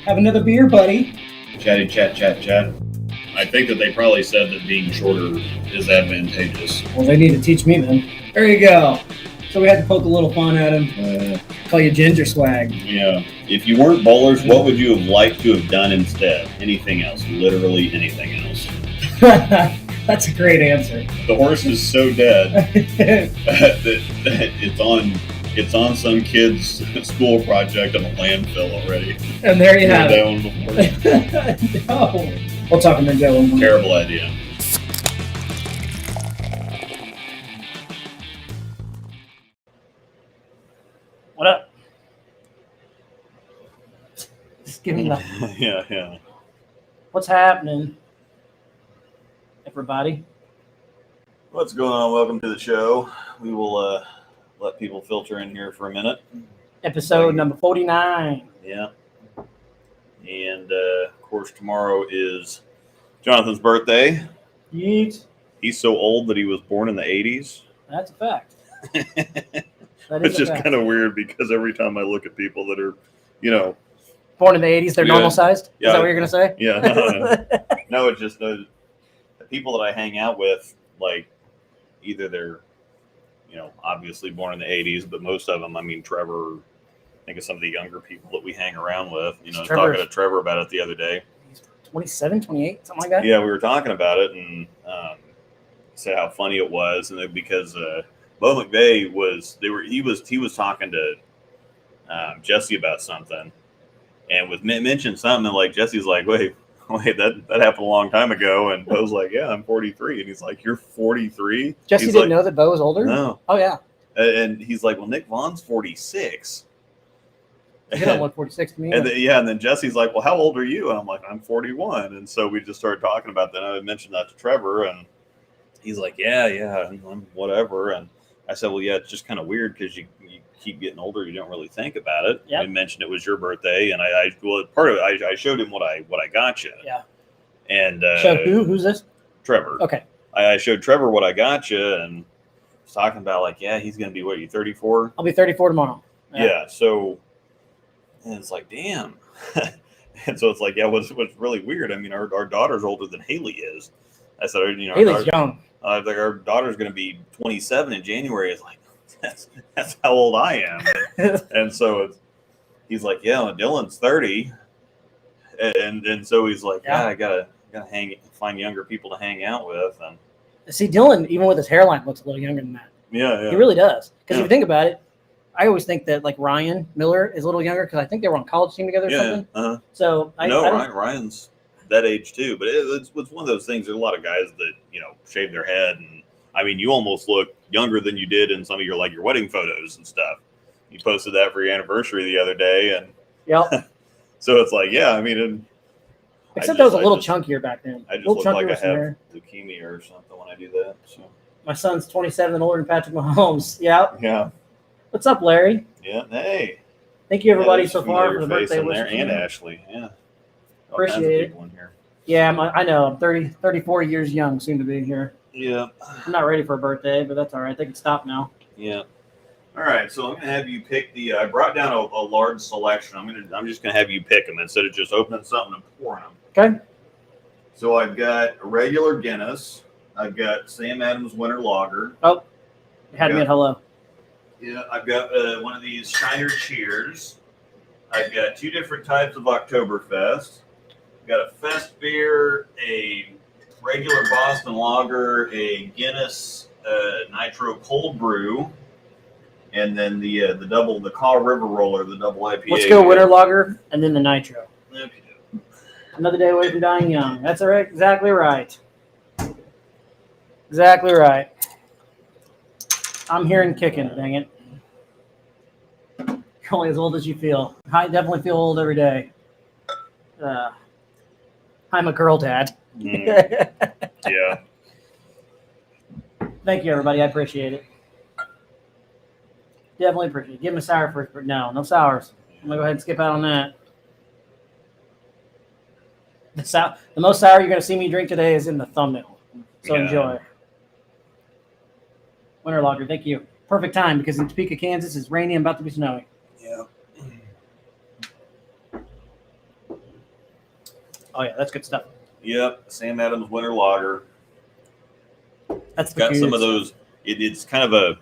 Have another beer, buddy. Chatty chat chat chat. I think that they probably said that being shorter is advantageous. Well, they need to teach me then. There you go. So we had to poke a little fun at him. Call you Ginger Swag. Yeah. If you weren't bowlers, what would you have liked to have done instead? Anything else. Literally anything else. That's a great answer. The horse is so dead that it's on some kid's school project on a landfill already. And there you have that one before. No. We'll talk about that one. Terrible idea. What up? Just give me the... Yeah. What's happening, everybody? What's going on? Welcome to the show. We will let people filter in here for a minute. Episode number 49. Yeah. And, of course, tomorrow is Jonathan's birthday. Yeet. He's so old that he was born in the 80s. That's a fact. It's just kind of weird because every time I look at people that are, born in the 80s, they're normal sized? Yeah. Is that what you're going to say? Yeah. No, it's just the people that I hang out with, like, either they're, obviously born in the 80s, but most of them, Trevor, I think of some of the younger people that we hang around with. I was talking to Trevor about it the other day. He's 27, 28, something like that? Yeah, we were talking about it and said how funny it was. And because Bo McVeigh he was talking to Jesse about something and mentioned something, and like Jesse's like, wait, that happened a long time ago. And Bo's like, yeah, I'm 43. And he's like, you're 43? Jesse didn't know that Bo was older? No. Oh, yeah. And he's like, well, Nick Vaughn's 46. He don't look 46 to me. And then Jesse's like, well, how old are you? And I'm like, I'm 41. And so we just started talking about that. And I mentioned that to Trevor, and he's like, yeah, I'm whatever. And I said, well, yeah, it's just kind of weird because you keep getting older, you don't really think about it. Yep. We mentioned it was your birthday, and part of it, I showed him what I got you. Yeah. And showed who? Who's this? Trevor. Okay. I showed Trevor what I got you, and was talking about like, yeah, he's gonna be what, you 34? I'll be 34 tomorrow. Yeah. So, and it's like, damn. And so it's like, yeah, what's really weird. Our daughter's older than Haley is. I said, Haley's young. Like our daughter's gonna be 27 in January. It's like, that's how old I am. And so he's like, yeah, well, Dylan's 30. And so he's like, yeah, I gotta find younger people to hang out with. And see, Dylan, even with his hairline, looks a little younger than that. Yeah. He really does. Because if you think about it, I always think that like Ryan Miller is a little younger because I think they were on college team together or something. Uh-huh. So Ryan's that age too. But it's one of those things. There's a lot of guys that shave their head, and you almost look younger than you did in some of your wedding photos and stuff. You posted that for your anniversary the other day, and so it's like, yeah, except I was a little chunkier back then. I just look like I have leukemia or something when I do that. So my son's 27 and older than Patrick Mahomes. Yeah. What's up, Larry? Yeah. Hey. Thank you, everybody, so far for the birthday wishes. And Ashley. Yeah. Appreciate it. Here. Yeah, I know. I'm 34 years young, soon to be here. Yeah. I'm not ready for a birthday, but that's all right. They can stop now. Yeah. All right. So I'm going to have you pick I brought down a large selection. I'm just going to have you pick them instead of just opening something and pouring them. Okay. So I've got a regular Guinness. I've got Sam Adams Winter Lager. Oh, you had me at hello. Yeah. I've got one of these Shiner Cheers. I've got two different types of Oktoberfest. I've got a Fest beer, a regular Boston Lager, a Guinness Nitro Cold Brew, and then the Kaw River Roller, the double IPA. Let's go Winter Lager and then the Nitro. Okay. Another day away from dying young. That's all right. Exactly right. Exactly right. I'm here and kicking, dang it. You're only as old as you feel. I definitely feel old every day. I'm a girl dad. Yeah. Thank you, everybody. I appreciate it. Definitely appreciate it. Give him a sour first, but no sours. I'm going to go ahead and skip out on that. The most sour you're going to see me drink today is in the thumbnail. So enjoy. Winter Lager, thank you. Perfect time because in Topeka, Kansas, it's rainy and about to be snowy. Yeah. Oh yeah, that's good stuff. Yep, Sam Adams Winter Lager. That's Got some of those. It's kind of a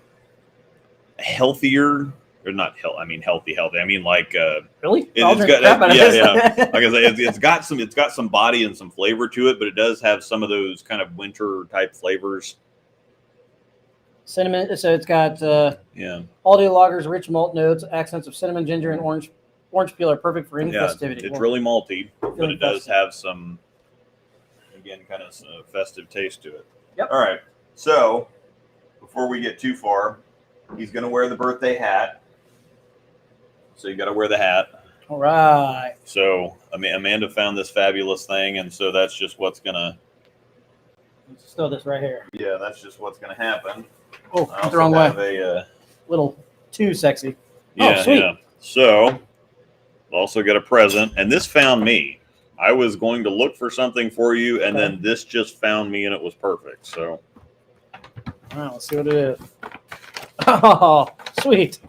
healthier, or not health. I mean healthy. I mean like really. it's got crap out of this. yeah. Like I say, it's got some body and some flavor to it, but it does have some of those kind of winter type flavors. Cinnamon. So it's got Yeah. all day lagers, rich malt notes, accents of cinnamon, ginger, and orange. Orange peel are perfect for any festivity. It's really malty, but it does have some, again, kind of festive taste to it. Yep. All right. So before we get too far, he's going to wear the birthday hat. So you got to wear the hat. All right. So Amanda found this fabulous thing, and so that's just what's going to. Let's throw this right here. Yeah, that's just what's going to happen. Oh, went the wrong way. A little too sexy. Yeah, oh, sweet. Yeah. So also got a present, and this found me. I was going to look for something for you, and then this just found me, and it was perfect. So, all right, let's see what it is. Oh, sweet.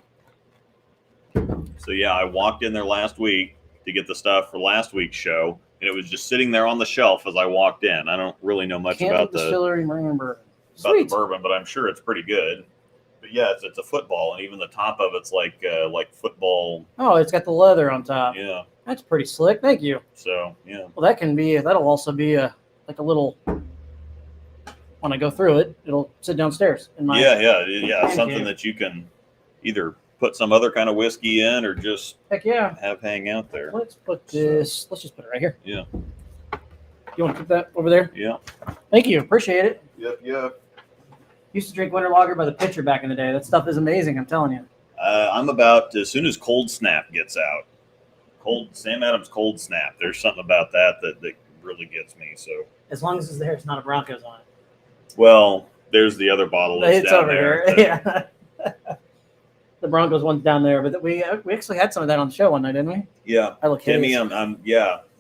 So yeah, I walked in there last week to get the stuff for last week's show, and it was just sitting there on the shelf as I walked in. I don't really know much about the bourbon, but I'm sure it's pretty good. But yeah, it's a football, and even the top of it's like football. Oh, it's got the leather on top. Yeah, that's pretty slick. Thank you. So yeah. Well, that'll also be like a little. When I go through it, it'll sit downstairs in my. Yeah. Something that you can either put some other kind of whiskey in or just have hang out there. Let's put this. Let's just put it right here. Yeah. You want to put that over there? Yeah. Thank you. Appreciate it. Yep. Used to drink winter lager by the pitcher back in the day. That stuff is amazing. I'm telling you. I'm about as soon as Cold Snap gets out. Sam Adams Cold Snap. There's something about that really gets me. So as long as it's there, it's not a Broncos on it. Well, there's the other bottle that's it's down over there. here. Yeah. The Broncos one's down there, but we actually had some of that on the show one night, didn't we? Yeah. I look Timmy,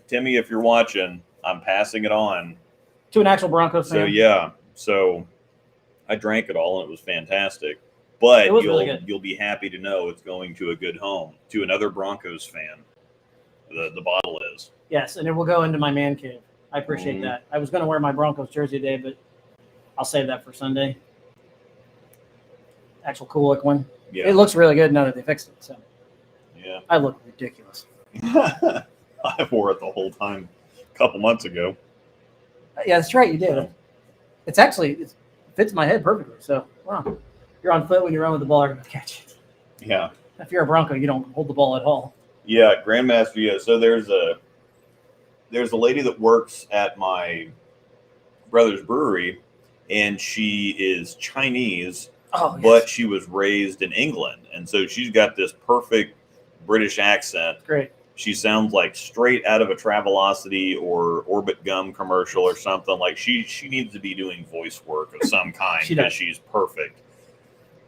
Timmy, if you're watching, I'm passing it on to an actual Broncos fan. So I drank it all, and it was fantastic. But you'll be happy to know it's going to a good home, to another Broncos fan. The bottle is. Yes, and it will go into my man cave. I appreciate that. I was going to wear my Broncos jersey today, but I'll save that for Sunday. Actual cool look one. Yeah. It looks really good now that they fixed it. So yeah, I look ridiculous. I wore it the whole time a couple months ago. Yeah, that's right. You did. It fits my head perfectly. So wow, you're on foot when you run with the ball. You're going to catch it. Yeah. If you're a Bronco, you don't hold the ball at all. Yeah, Grandmaster. Yeah. So there's a lady that works at my brother's brewery, and she is Chinese. Oh, yes. But she was raised in England, and so she's got this perfect British accent. Great. She sounds like straight out of a Travelocity or Orbit Gum commercial or something. Like she needs to be doing voice work of some kind because she's perfect.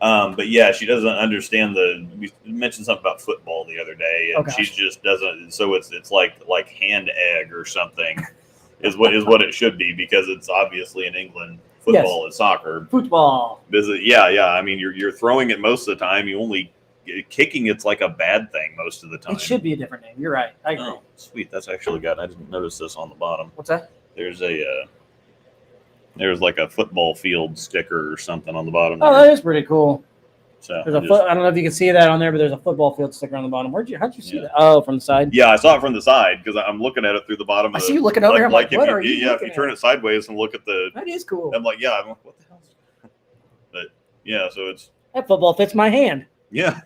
But yeah, she doesn't understand we mentioned something about football the other day, and she just doesn't. So it's like hand egg or something is what it should be, because it's obviously in England. Football is soccer. Football. Yeah. I mean, you're throwing it most of the time. You only kicking it's like a bad thing most of the time. It should be a different name. You're right. I agree. Oh, sweet. That's actually I didn't notice this on the bottom. What's that? There's like a football field sticker or something on the bottom. Oh, that is pretty cool. So I don't know if you can see that on there, but there's a football field sticker on the bottom. How'd you see that? Oh, from the side? Yeah, I saw it from the side because I'm looking at it through the bottom. I see you looking over here. I'm like, what are you if you turn it sideways and look at the... That is cool. I'm like, yeah, what the hell is that? But yeah, so it's... That football fits my hand. Yeah.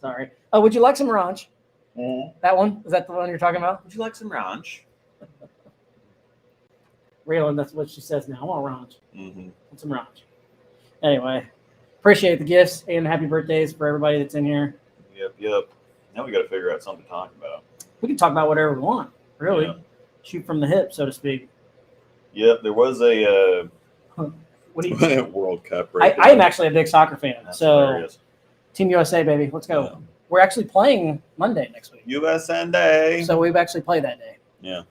Sorry. Oh, would you like some ranch? Mm-hmm. That one? Is that the one you're talking about? Would you like some ranch? Raylan, that's what she says now. I want ranch. Mm-hmm. Want some ranch. Anyway, appreciate the gifts and happy birthdays for everybody that's in here. Yep. Now we got to figure out something to talk about. We can talk about whatever we want, really. Yeah. Shoot from the hip, so to speak. Yep, there was a World Cup. I am actually a big soccer fan. That's so hilarious. Team USA, baby. Let's go. Yeah. We're actually playing Monday next week. USA Day. So we've actually played that day. Yeah.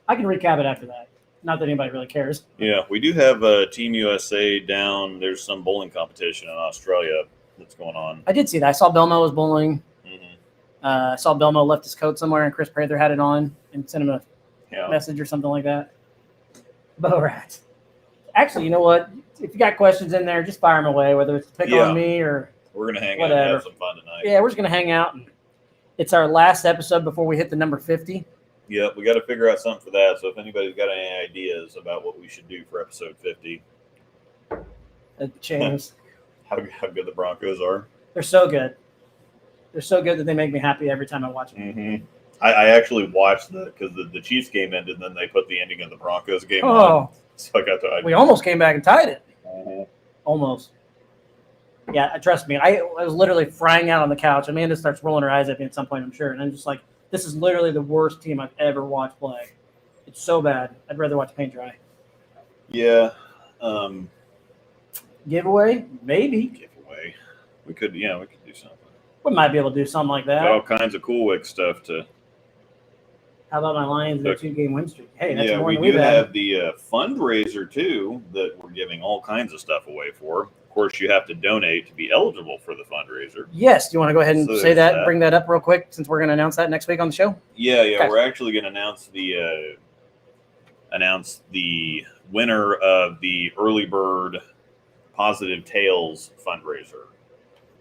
I can recap it after that. Not that anybody really cares. Yeah, we do have Team USA down. There's some bowling competition in Australia that's going on. I did see that. I saw Belmo was bowling. Mm-hmm. I saw Belmo left his coat somewhere, and Chris Prather had it on and sent him a message or something like that. Bo Rats. Actually, you know what? If you got questions in there, just fire them away, whether it's to pick on me or we're going to hang whatever. out and have some fun tonight. Yeah, we're just going to hang out. And it's our last episode before we hit the number 50. Yep, we got to figure out something for that. So if anybody's got any ideas about what we should do for episode 50. James. How good the Broncos are. They're so good. They're so good that they make me happy every time I watch them. Mm-hmm. I actually watched because the Chiefs game ended, and then they put the ending of the Broncos game on. So I got to. We almost came back and tied it. Mm-hmm. Almost. Yeah, trust me. I was literally frying out on the couch. Amanda starts rolling her eyes at me at some point, I'm sure. And I'm just like, this is literally the worst team I've ever watched play. It's so bad. I'd rather watch paint dry. Yeah. Giveaway? Maybe. Giveaway. We could do something. We might be able to do something like that. Got all kinds of Cool Wick stuff to. How about my Lions and their 2-game win streak? Hey, that's more we than do we've had. have the fundraiser too that we're giving all kinds of stuff away for. Of course, you have to donate to be eligible for the fundraiser. Yes. Do you want to go ahead and say that, bring that up real quick, since we're going to announce that next week on the show? Yeah. Okay. We're actually going to announce the winner of the early bird Positive Tails fundraiser.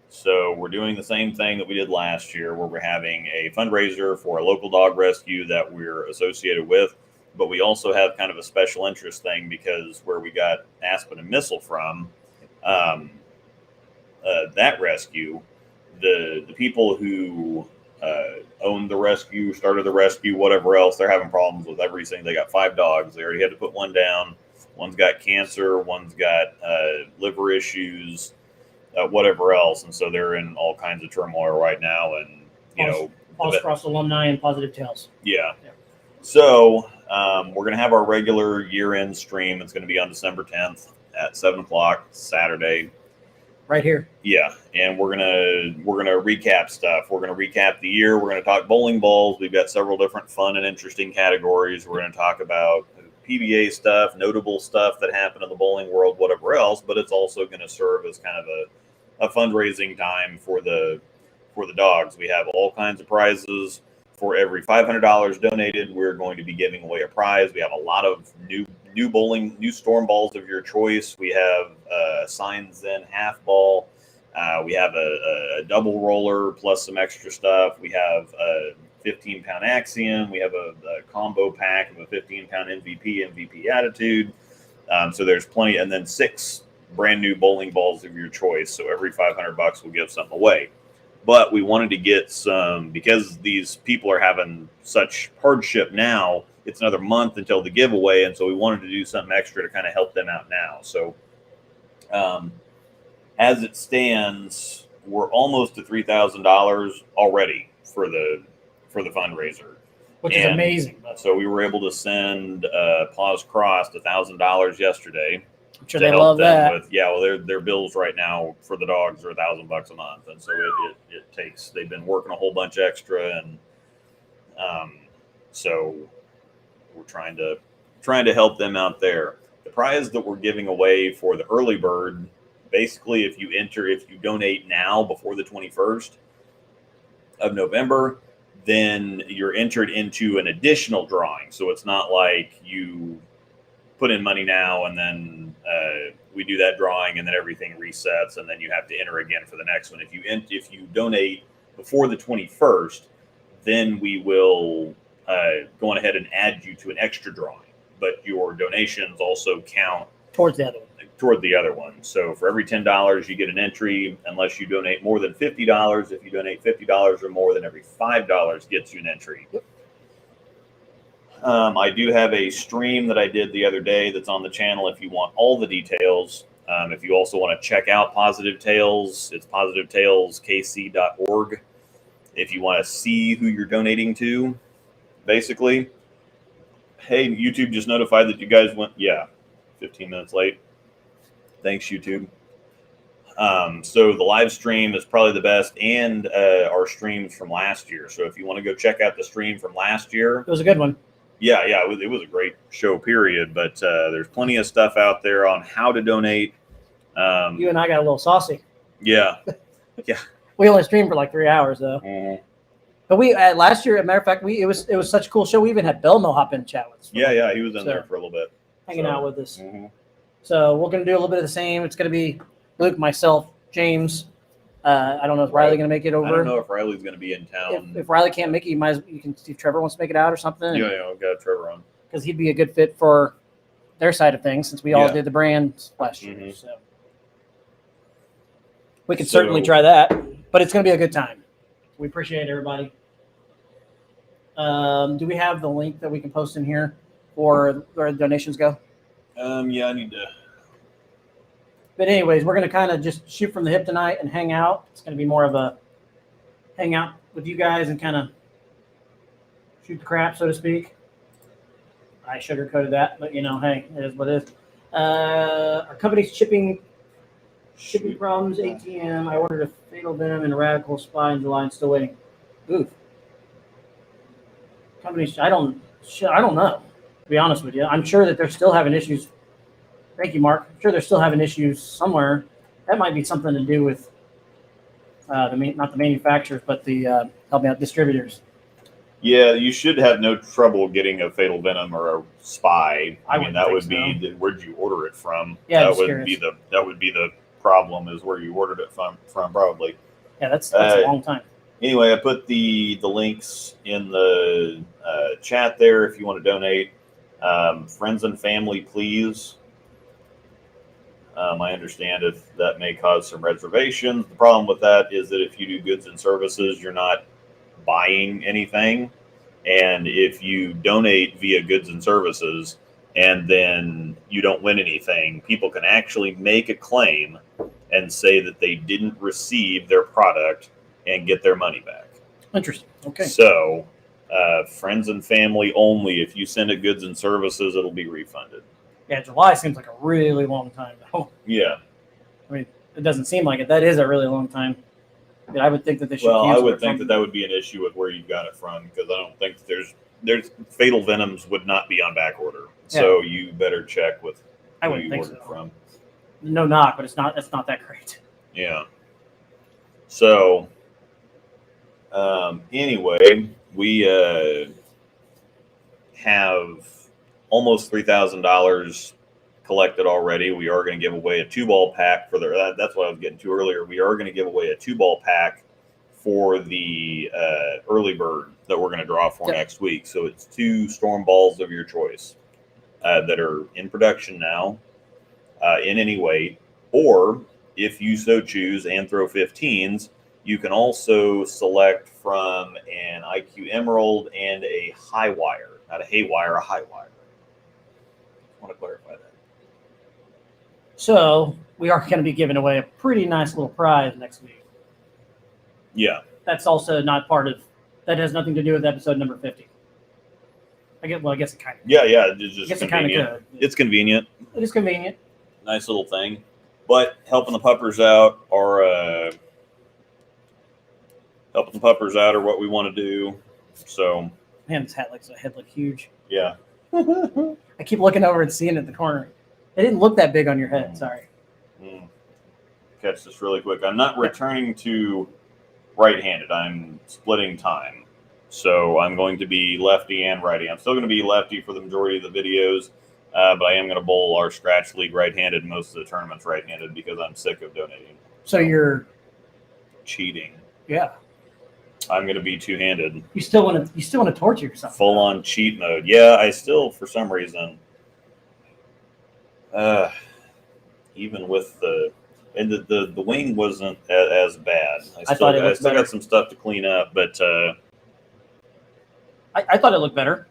So we're doing the same thing that we did last year, where we're having a fundraiser for a local dog rescue that we're associated with. But we also have kind of a special interest thing, because where we got Aspen and Missile from, that rescue, the people who owned the rescue, started the rescue, whatever else, they're having problems with everything. They got 5 dogs. They already had to put one down. One's got cancer. One's got liver issues. Whatever else, and so they're in all kinds of turmoil right now, and Falls Cross alumni and Positive Tails. Yeah. So we're gonna have our regular year-end stream. It's gonna be on December 10th at 7:00 Saturday. Right here. Yeah, and we're gonna recap stuff. We're gonna recap the year. We're gonna talk bowling balls. We've got several different fun and interesting categories. We're gonna talk about PBA stuff, notable stuff that happened in the bowling world, whatever else. But it's also going to serve as kind of a fundraising time for the dogs. We have all kinds of prizes. For every $500 donated, we're going to be giving away a prize. We have a lot of new storm balls of your choice. We have a Sign Zen half ball. We have a double roller plus some extra stuff. We have a 15-pound Axiom. We have a combo pack of a 15-pound MVP attitude. So there's plenty, and then 6 brand new bowling balls of your choice. So every $500 will give something away. But we wanted to get some, because these people are having such hardship now. It's another month until the giveaway, and so we wanted to do something extra to kind of help them out now. So as it stands, we're almost to $3,000 already for the fundraiser, which is amazing. So we were able to send Paws Crossed $1,000 yesterday. I'm sure they love that. Their bills right now for the dogs are $1,000 a month, and so it takes. They've been working a whole bunch extra, and so we're trying to help them out there. The prize that we're giving away for the early bird, basically, if you donate now before the 21st of November, then you're entered into an additional drawing. So it's not like you put in money now and then we do that drawing and then everything resets and then you have to enter again for the next one. If you donate before the 21st, then we will go on ahead and add you to an extra drawing. But your donations also count towards the other one. So for every $10, you get an entry, unless you donate more than $50. If you donate $50 or more, then every $5 gets you an entry. Yep. I do have a stream that I did the other day that's on the channel if you want all the details. If you also want to check out Positive Tails, it's positivetailskc.org. If you want to see who you're donating to, basically. Hey, YouTube just notified that you guys went, 15 minutes late. Thanks, YouTube. So the live stream is probably the best, and our streams from last year. So if you want to go check out the stream from last year. It was a good one. Yeah, it was a great show, period. But there's plenty of stuff out there on how to donate. You and I got a little saucy. Yeah. Yeah. We only streamed for like 3 hours, though. Mm-hmm. But we last year, as a matter of fact, it was such a cool show. We even had Belmo hop in and chat with us. Yeah, he was in there for a little bit, hanging out with us. Mm-hmm. So we're going to do a little bit of the same. It's going to be Luke, myself, James. I don't know if Riley's going to make it over. I don't know if Riley's going to be in town. If Riley can't make it, you can see if Trevor wants to make it out or something. Yeah, I've got Trevor on. Because he'd be a good fit for their side of things since we all did the brand last year. Mm-hmm. So we could certainly try that, but it's going to be a good time. We appreciate everybody. Do we have the link that we can post in here for where the donations go? Yeah, I need to. But anyways, we're going to kind of just shoot from the hip tonight and hang out. It's going to be more of a hang out with you guys and kind of shoot the crap, so to speak. I sugarcoated that, but hey, it is what it is. Our company's shipping problems, ATM. I ordered a fatal venom and a radical spy in July and still waiting. Oof. Companies, I don't know, to be honest with you. I'm sure that they're still having issues. Thank you, Mark. I'm sure they're still having issues somewhere. That might be something to do with not the manufacturers, but the help me out, distributors. Yeah, you should have no trouble getting a fatal venom or a spy. I mean, that would be where'd you order it from? Yeah, that would be the problem is where you ordered it from probably. Yeah, that's a long time. Anyway, I put the links in the chat there if you want to donate. Friends and family, please. I understand if that may cause some reservations. The problem with that is that if you do goods and services, you're not buying anything. And if you donate via goods and services and then you don't win anything, people can actually make a claim and say that they didn't receive their product and get their money back. Interesting. Okay. So, friends and family only. If you send it goods and services, it'll be refunded. Yeah, July seems like a really long time, though. Yeah. I mean, it doesn't seem like it. That is a really long time. I would think that they should. Well, I would think that would be an issue with where you got it from because I don't think that there's fatal venoms would not be on back order. Yeah. So you better check with who you ordered from. No knock, but it's not that great. Yeah. So anyway, we have almost $3,000 collected already. We are going to give away a 2-ball pack for that's what I was getting to earlier. We are going to give away a 2-ball pack for the early bird that we're going to draw for next week. So it's 2 storm balls of your choice that are in production now in any weight, or if you so choose and throw 15s, you can also select from an IQ Emerald and a high wire, not a haywire, a high wire. I want to clarify that. So we are going to be giving away a pretty nice little prize next week. Yeah. That's also not part of, that has nothing to do with episode number 50. I guess it kind of. Yeah. It's just convenient. Kind of good. It's convenient. It is convenient. Nice little thing. But helping the puppers out are what we want to do. So. Man, this head look huge. Yeah. I keep looking over and seeing it in the corner. It didn't look that big on your head. Sorry. Catch this really quick. I'm not returning to right-handed. I'm splitting time. So I'm going to be lefty and righty. I'm still going to be lefty for the majority of the videos, but I am going to bowl our scratch league right-handed, most of the tournaments right-handed, because I'm sick of donating. So you're cheating. Yeah. I'm going to be two-handed. You still want to torture yourself. Full on cheat mode. Yeah, I still, for some reason, even with the wing wasn't as bad. I still got some stuff to clean up, but I thought it looked better.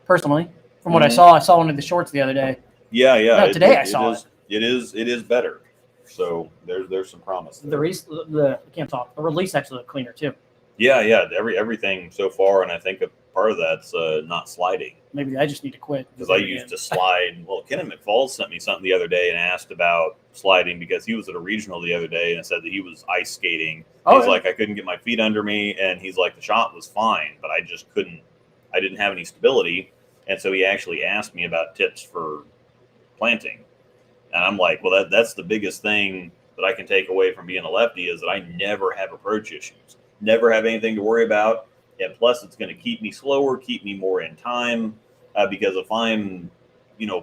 Personally, from what I saw one of the shorts the other day. Yeah. No, today I saw it. It is better. So there's some promise there. The release actually looked cleaner too. Yeah. Everything so far, and I think a part of that's not sliding. Maybe I just need to quit. Because I used to slide. Well, Kenan McFalls sent me something the other day and asked about sliding because he was at a regional the other day and said that he was ice skating. He's like, I couldn't get my feet under me, and he's like, the shot was fine, but I just couldn't. I didn't have any stability, and so he actually asked me about tips for planting. And I'm like, well, that's the biggest thing that I can take away from being a lefty is that I never have approach issues. Never have anything to worry about. And plus, it's going to keep me slower, keep me more in time. Because if I'm,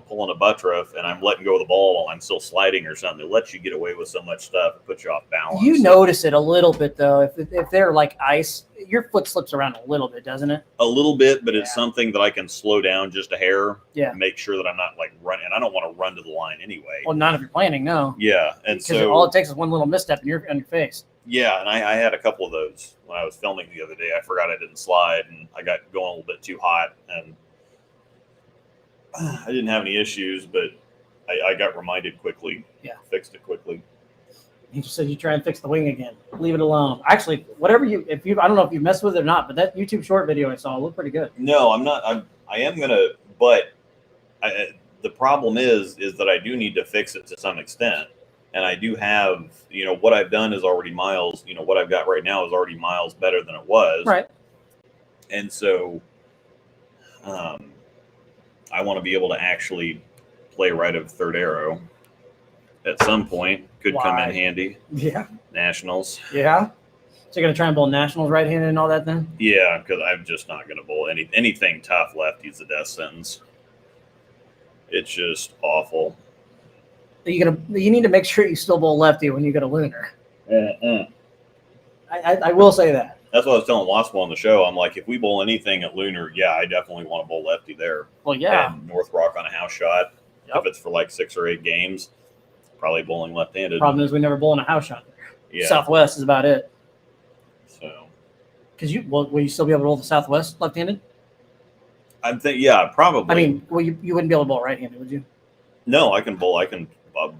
pulling a buttress and I'm letting go of the ball while I'm still sliding or something, it lets you get away with so much stuff. It puts you off balance. You notice it a little bit, though. If they're like ice, your foot slips around a little bit, doesn't it? A little bit, but it's something that I can slow down just a hair. Yeah. Make sure that I'm not like running. And I don't want to run to the line anyway. Well, not if you're planning, no. Yeah. And Because so all it takes is one little misstep and you're on your face. yeah, and I had a couple of those when I was filming the other day. I forgot I didn't slide, and I got going a little bit too hot, and I didn't have any issues, but I got reminded quickly. Yeah. Fixed it quickly. He just said you try and fix the wing again. Leave it alone. Actually, whatever I don't know if you messed with it or not, but that YouTube short video I saw looked pretty good. No, I'm not. I am gonna, but the problem is that I do need to fix it to some extent. And I do have, what I've done is already miles, what I've got right now is already miles better than it was. Right. And so I want to be able to actually play right of third arrow at some point. Could come in handy. Yeah. Nationals. Yeah. So you're going to try and bowl nationals right-handed and all that then? Yeah, because I'm just not going to bowl anything tough lefty's a death sentence. It's just awful. You need to make sure you still bowl lefty when you get a lunar. I will say that. That's what I was telling Wassable on the show. I'm like, if we bowl anything at lunar, yeah, I definitely want to bowl lefty there. Well, yeah. And North Rock on a house shot. Yep. If it's for like 6 or 8 games, probably bowling left-handed. Problem is we never bowl in a house shot there. Yeah. Southwest is about it. So. Because will you still be able to roll the Southwest left-handed? I'm thinking, yeah, probably. I mean, well, you wouldn't be able to bowl right-handed, would you? No, I can bowl. I can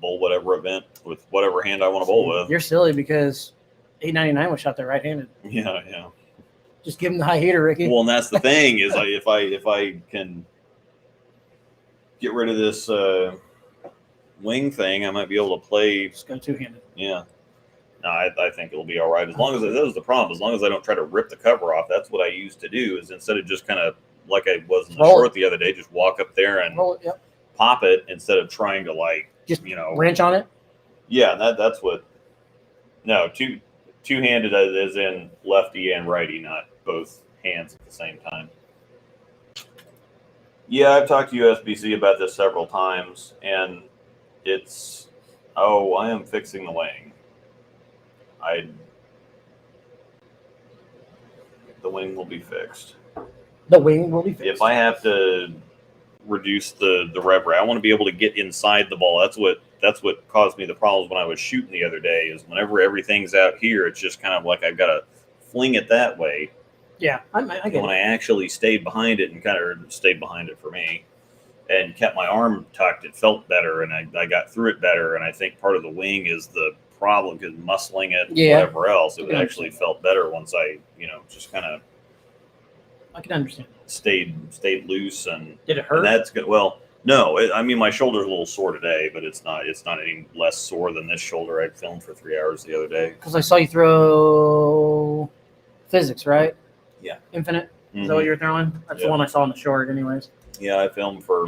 bowl whatever event with whatever hand I want to bowl with. You're silly because 899 was shot there right-handed. Yeah. Just give him the high heater, Ricky. Well, and that's the thing is, if I can get rid of this wing thing, I might be able to play. Just go two-handed. Yeah. No, I think it'll be all right as long as that was the problem. As long as I don't try to rip the cover off. That's what I used to do. Is instead of just kind of like I was in the short the other day, just walk up there and roll it, yep. Pop it instead of trying to just wrench on it. Yeah, that's what. No, two-handed as in lefty and righty, not both hands at the same time. Yeah, I've talked to USBC about this several times, and it's I am fixing the wing. The wing will be fixed. The wing will be fixed. If I have to reduce the rev rate, I want to be able to get inside the ball. That's what caused me the problems when I was shooting the other day. Is whenever everything's out here, it's just kind of like I've got to fling it that way. Yeah, I get when I actually stayed behind it and stayed behind it for me, and kept my arm tucked, it felt better, and I got through it better. And I think part of the wing is the problem because muscling it, whatever else, it actually felt better once I, just kind of. I can understand. Stayed loose and. Did it hurt? And that's good. Well, no, my shoulder's a little sore today, but it's not any less sore than this shoulder I filmed for 3 hours the other day. Because I saw you throw physics, right? Yeah. Infinite. Is that what you were throwing? That's the one I saw in the short, anyways. Yeah, I filmed for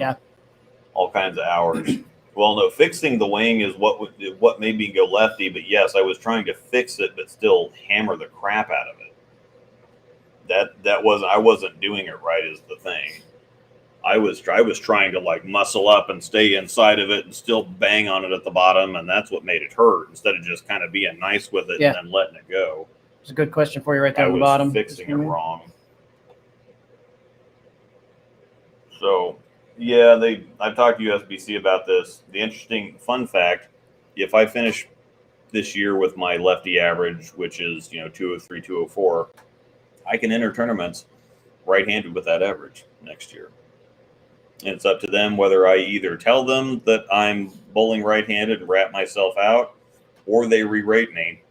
all kinds of hours. Well, no, fixing the wing is what made me go lefty. But yes, I was trying to fix it, but still hammer the crap out of it. I wasn't doing it right is the thing. I was trying to muscle up and stay inside of it and still bang on it at the bottom, and that's what made it hurt instead of just kind of being nice with it and then letting it go. It's a good question for you right there on the bottom. Fixing it wrong. So, yeah, I've talked to USBC about this. The interesting fun fact, if I finish this year with my lefty average, which is 203, 204, I can enter tournaments right-handed with that average next year. And it's up to them whether I either tell them that I'm bowling right-handed and wrap myself out, or they re-rate me.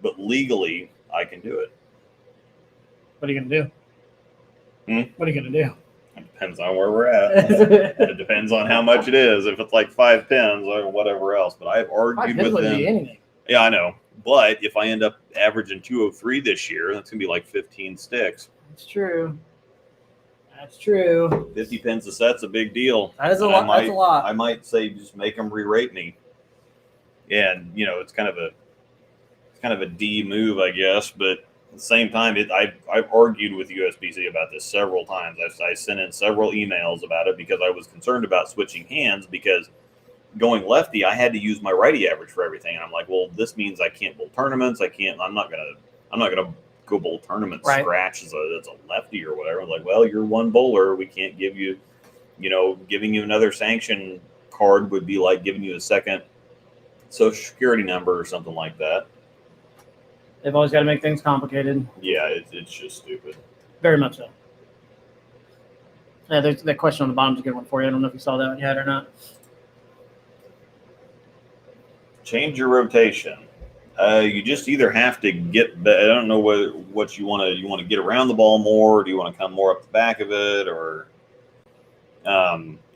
But legally, I can do it. What are you going to do? What are you going to do? It depends on where we're at. It depends on how much it is. If it's like 5 pins or whatever else. But I've argued with them. Be anything. Yeah, I know. But if I end up averaging 203 this year, that's going to be like 15 sticks. That's true. That's true. 50 pins a set's a big deal. That is a lot. That's a lot. I might say just make them re-rate me. And, it's kind of a D move, I guess. But At the same time, I've argued with USBC about this several times. I sent in several emails about it because I was concerned about switching hands because going lefty, I had to use my righty average for everything, and I'm like, well, this means I can't bowl tournaments. I'm not gonna go bowl tournament Right. scratch as a lefty or whatever. I'm like, well, you're one bowler. We can't give you, giving you another sanction card would be like giving you a second social security number or something like that. They've always got to make things complicated. Yeah, it's just stupid. Very much so. Yeah, there's that question on the bottom's a good one for you. I don't know if you saw that one yet or not. Change your rotation. You just either have to get. I don't know what you want to. You want to get around the ball more? Or do you want to come more up the back of it, or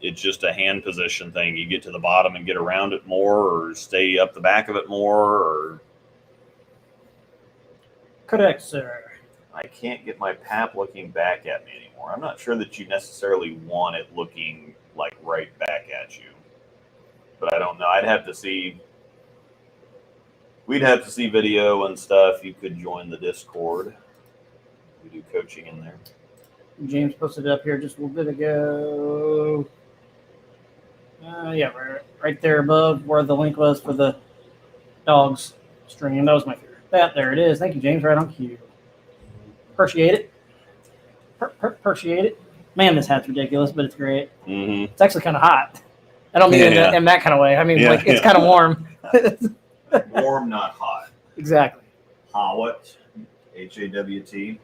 it's just a hand position thing? You get to the bottom and get around it more, or stay up the back of it more, or. Correct, sir. I can't get my pap looking back at me anymore. I'm not sure that you necessarily want it looking like right back at you, but I don't know. I'd have to see. We'd have to see video and stuff. You could join the Discord. We do coaching in there. James posted it up here just a little bit ago. Yeah, right there above where the link was for the dogs stream. That was my favorite. There it is. Thank you, James. Right on cue. Appreciate it. Appreciate it. Man, this hat's ridiculous, but it's great. Mm-hmm. It's actually kind of hot. I don't mean in that kind of way. I mean, it's kind of warm. Warm, not hot. Exactly. Hawat, H-A-W-T.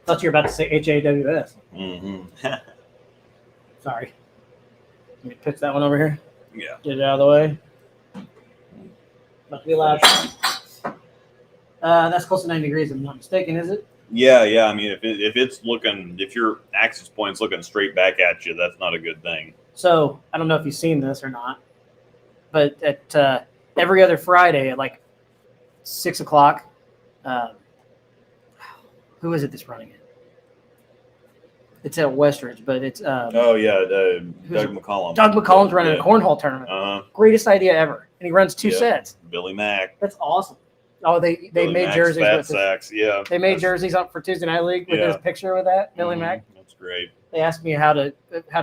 Thought you were about to say H-A-W-S. Mm-hmm. Sorry. Let me pitch that one over here. Yeah. Get it out of the way. About to be loud. That's close to 90 degrees, if I'm not mistaken, is it? Yeah. I mean, if your axis point's looking straight back at you, that's not a good thing. So I don't know if you've seen this or not, but at every other Friday at like 6 o'clock, who is it that's running it? It's at Westridge, but it's Doug McCollum. Doug McCollum's running a cornhole tournament. Greatest idea ever, and he runs two sets. Billy Mack. That's awesome. Oh, they made Mack's jerseys fat with sacks. Yeah, they made jerseys up for Tuesday Night League with his picture with that Billy Mack. That's great. They asked me how to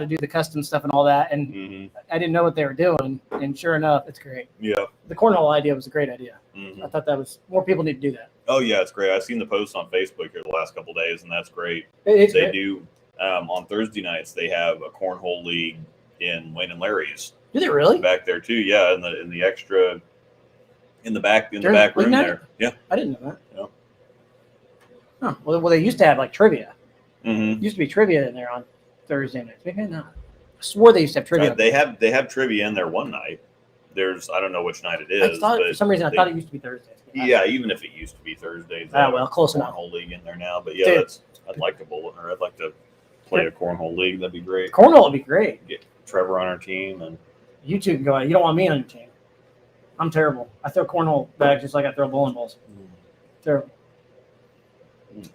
do the custom stuff and all that, and I didn't know what they were doing. And sure enough, it's great. Yeah, the cornhole idea was a great idea. Mm-hmm. I thought that was more people need to do that. Oh yeah, it's great. I've seen the posts on Facebook here the last couple of days, and that's great. They great. Do on Thursday nights. They have a cornhole league in Wayne and Larry's. Do they really? Back there too? Yeah, in the extra. In the back room there. Yeah. I didn't know that. Yeah. Huh. Well, they used to have like trivia. Mm-hmm. Used to be trivia in there on Thursday nights. Maybe not. I swore they used to have trivia. They have trivia in there one night. I don't know which night it is. For some reason, I thought it used to be Thursdays. Yeah, even if it used to be Thursdays. Close enough. Cornhole league in there now, but yeah, I'd like to bowl it, or I'd like to play a cornhole league. That'd be great. Cornhole would be great. Get Trevor on our team, and you two can go out. You don't want me on your team. I'm terrible. I throw cornhole bags just like I throw bowling balls. Terrible.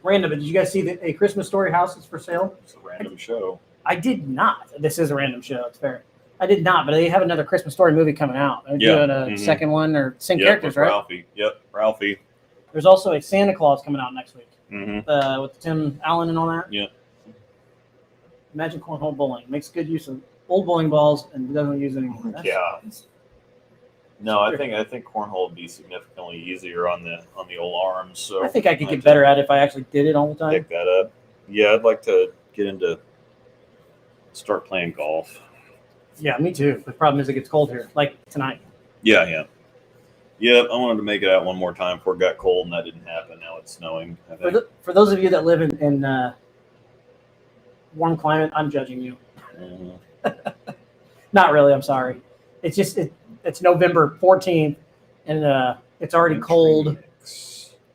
Random, but did you guys see that a Christmas Story house is for sale? It's a random show. I did not. This is a random show. It's fair. I did not, but they have another Christmas Story movie coming out. They're doing a second one, or same characters, right? Ralphie. Yep, Ralphie. There's also a Santa Claus coming out next week with Tim Allen and all that. Yeah. Imagine cornhole bowling. Makes good use of old bowling balls and doesn't use any. No, I think cornhole would be significantly easier on the old arms. So I think I could get better at it if I actually did it all the time. Pick that up. Yeah, I'd like to start playing golf. Yeah, me too. The problem is it gets cold here, like tonight. Yeah. I wanted to make it out one more time before it got cold, and that didn't happen. Now it's snowing. For those of you that live in warm climate, I'm judging you. Mm-hmm. Not really. I'm sorry. It's just it's November 14th, and it's already cold,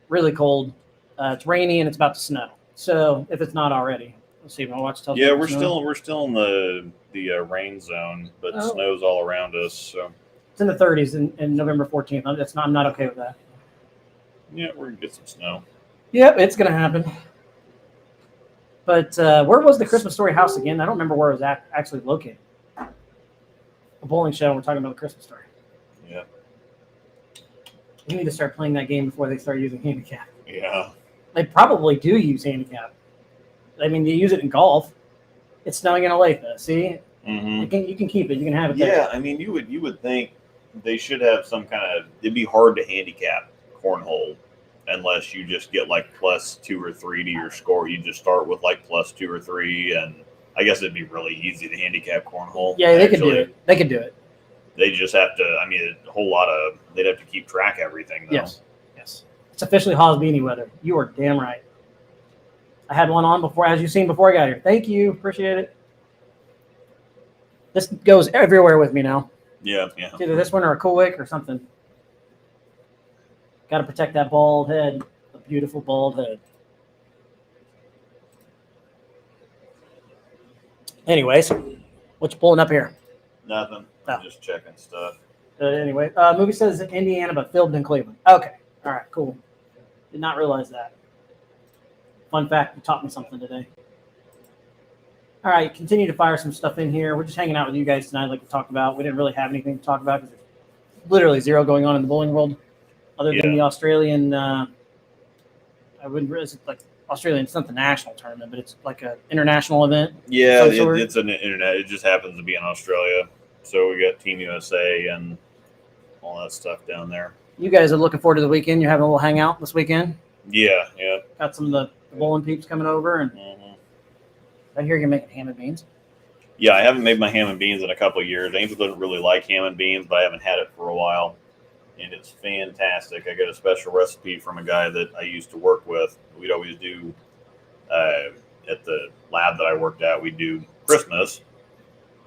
really cold. It's rainy and it's about to snow. So if it's not already, let's see. My watch tells me. Yeah, we're still in the rain zone, but snow's all around us. So it's in the 30s in November 14th. I'm not okay with that. Yeah, we're gonna get some snow. Yep, it's gonna happen. But where was the Christmas Story house again? I don't remember where it was actually located. A bowling show. We're talking about the Christmas Story. Yeah. You need to start playing that game before they start using handicap. Yeah. They probably do use handicap. I mean, they use it in golf. It's snowing in Olathe. See, Mm-hmm. you can keep it. You can have it Yeah, there. I mean, you would think they should have some kind of. It'd be hard to handicap cornhole unless you just get like +2 or 3 to your score. You just start with like +2 or 3, and I guess it'd be really easy to handicap cornhole. Yeah, they could do it. They could do it. They just have to. I mean, a whole lot of. They'd have to keep track of everything, though. Yes. It's officially Hawes beanie weather. You are damn right. I had one on before, as you've seen before I got here. Thank you. Appreciate it. This goes everywhere with me now. Yeah. It's either this one or a Cool Wick or something. Got to protect that bald head. A beautiful bald head. Anyways, what you pulling up here? Nothing. Oh. I'm just checking stuff. Anyway, movie says Indiana, but filmed in Cleveland. Okay. All right, cool. Did not realize that. Fun fact, you taught me something today. All right, continue to fire some stuff in here. We're just hanging out with you guys tonight like we talked about. We didn't really have anything to talk about because there's literally zero going on in the bowling world other than the Australian. I wouldn't really, it's like Australian, it's not the national tournament, but it's like an international event. Yeah, it's an internet. It just happens to be in Australia. So we got Team USA and all that stuff down there. You guys are looking forward to the weekend. You're having a little hangout this weekend. Yeah. Got some of the bowling peeps coming over, and I hear you're making ham and beans. Yeah, I haven't made my ham and beans in a couple of years. Angel doesn't really like ham and beans, but I haven't had it for a while, and it's fantastic. I got a special recipe from a guy that I used to work with. We'd always do at the lab that I worked at. We'd do Christmas,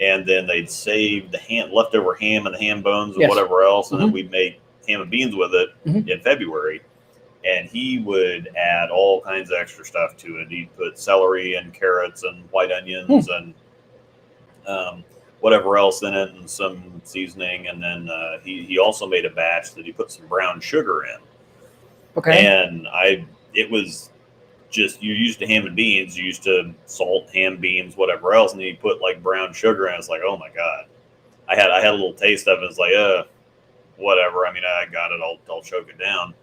and then they'd save the leftover ham and the ham bones and whatever else, and then we'd make ham and beans with it in February. And he would add all kinds of extra stuff to it. He'd put celery and carrots and white onions and whatever else in it, and some seasoning. And then he also made a batch that he put some brown sugar in. Okay. And it was just, you're used to ham and beans. You're used to salt, ham, beans, whatever else. And then you put like brown sugar in. It's like, oh my God. I had a little taste of it. It's like, whatever. I mean, I got it. I'll choke it down.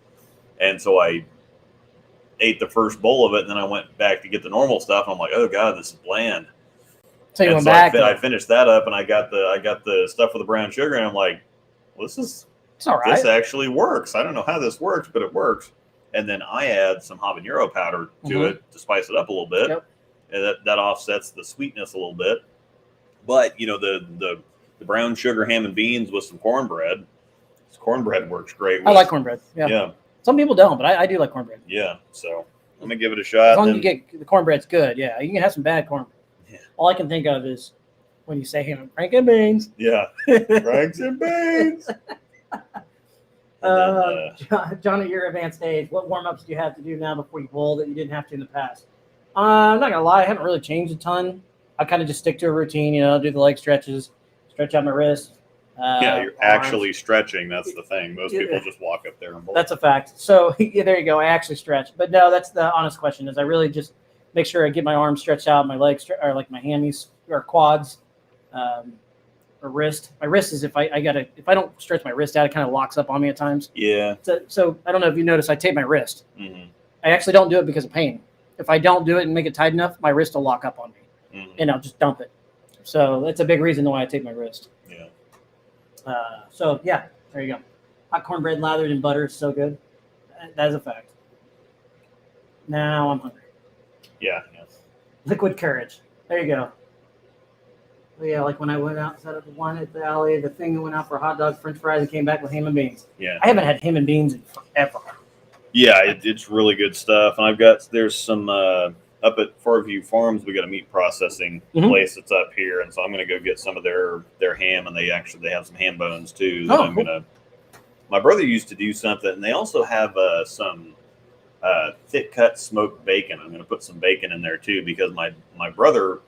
And so I ate the first bowl of it, and then I went back to get the normal stuff. And I'm like, oh God, this is bland. So you went back. I finished that up, and I got the stuff with the brown sugar, and I'm like, well, it's all right. This actually works. I don't know how this works, but it works. And then I add some habanero powder to it to spice it up a little bit, and that offsets the sweetness a little bit. But the brown sugar ham and beans with some cornbread. Cornbread works great. I like cornbread. Yeah. Some people don't, but I do like cornbread. Yeah, so I'm gonna give it a shot. As long as you get the cornbread's good, yeah. You can have some bad cornbread. Yeah. All I can think of is when you say frank and beans. Yeah, franks and beans. John, at your advanced age, what warm-ups do you have to do now before you bowl that you didn't have to in the past? I'm not gonna lie, I haven't really changed a ton. I kind of just stick to a routine, do the leg stretches, stretch out my wrist. You're actually stretching. That's the thing. Most people just walk up there and bowl. That's a fact. So there you go. I actually stretch. But no, that's the honest question is I really just make sure I get my arms stretched out, my legs, or like my hammies or quads, or wrist. My wrist is if I don't stretch my wrist out, it kind of locks up on me at times. Yeah. So I don't know if you notice, I tape my wrist. I actually don't do it because of pain. If I don't do it and make it tight enough, my wrist will lock up on me, and I'll just dump it. So that's a big reason why I tape my wrist. Yeah. So yeah, there you go. Hot cornbread lathered in butter is so good. That is a fact. Now I'm hungry. Yeah. Liquid courage. There you go. But yeah, like when I went out, set up the one at the alley, the thing that went out for hot dogs, French fries, and came back with ham and beans. Yeah. I haven't had ham and beans in forever. Yeah, it's really good stuff. And there's some up at Farview Farms, we got a meat processing place that's up here, and so I'm gonna go get some of their ham, and they have some ham bones too. My brother used to do something, and they also have some thick cut smoked bacon. I'm gonna put some bacon in there too, because my brother,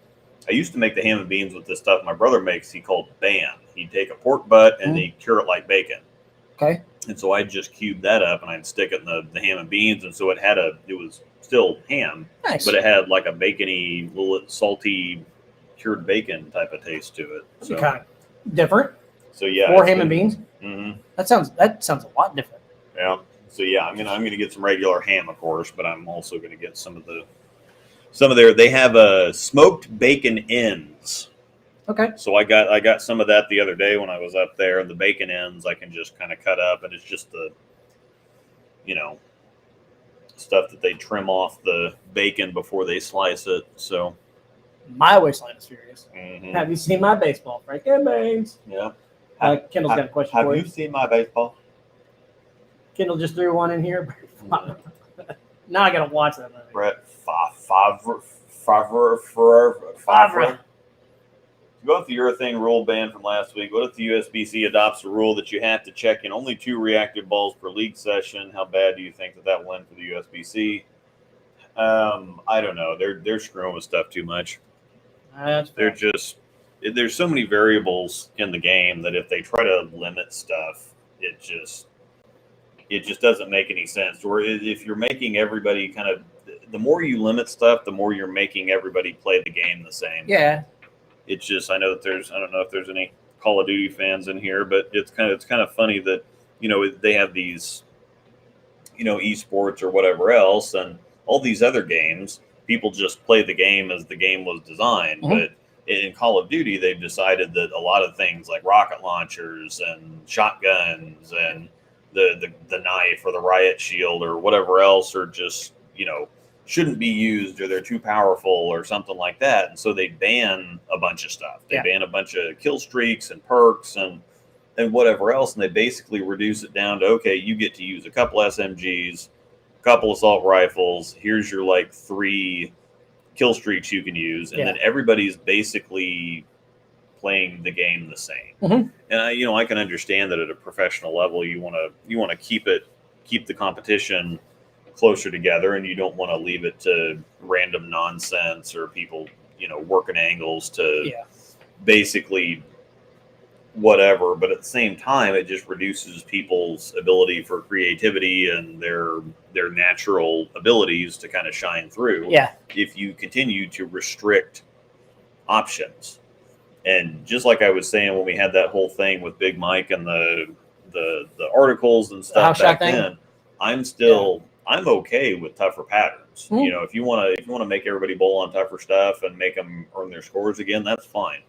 I used to make the ham and beans with this stuff my brother makes. He called BAM. He'd take a pork butt and he'd cure it like bacon. Okay. And so I'd just cube that up and I'd stick it in the ham and beans, and so it was still ham, nice, but it had like a bacony, little salty, cured bacon type of taste to it. So kind of different. So yeah, more ham and beans. Mm-hmm. That sounds a lot different. Yeah. So yeah, I'm gonna get some regular ham, of course, but I'm also gonna get some of their. They have smoked bacon ends. Okay. So I got some of that the other day when I was up there, and the bacon ends I can just kind of cut up, and it's just the, stuff that they trim off the bacon before they slice it. So My waistline is furious. mhm. Have you seen my baseball, Frank and Baines? Yeah. Kendall's got a question for you. Seen my baseball? Kendall just threw one in here. Now I gotta watch that movie. Brett Favre. Go with the urethane rule ban from last week. What if the USBC adopts a rule that you have to check in only 2 reactive balls per league session? How bad do you think that will end for the USBC? I don't know. They're screwing with stuff too much. There's so many variables in the game that if they try to limit stuff, it just doesn't make any sense. Or if you're making everybody the more you limit stuff, the more you're making everybody play the game the same. Yeah. It's just, I don't know if there's any Call of Duty fans in here, but it's kind of funny that, they have these, esports or whatever else, and all these other games, people just play the game as the game was designed. Mhm. But in Call of Duty, they've decided that a lot of things like rocket launchers and shotguns and the knife or the riot shield or whatever else are just, shouldn't be used, or they're too powerful or something like that. And so they ban a bunch of stuff. They ban a bunch of kill streaks and perks and whatever else. And they basically reduce it down to, okay, you get to use a couple SMGs, a couple assault rifles. Here's your 3 kill streaks you can use. And then everybody's basically playing the game the same. Mm-hmm. And I can understand that at a professional level, you want to keep the competition closer together, and you don't want to leave it to random nonsense or people, working angles to basically whatever. But at the same time, it just reduces people's ability for creativity and their natural abilities to kind of shine through. Yeah. If you continue to restrict options. And just like I was saying when we had that whole thing with Big Mike and the articles and stuff back then, I'm okay with tougher patterns. Mm-hmm. If you want to make everybody bowl on tougher stuff and make them earn their scores again, that's fine.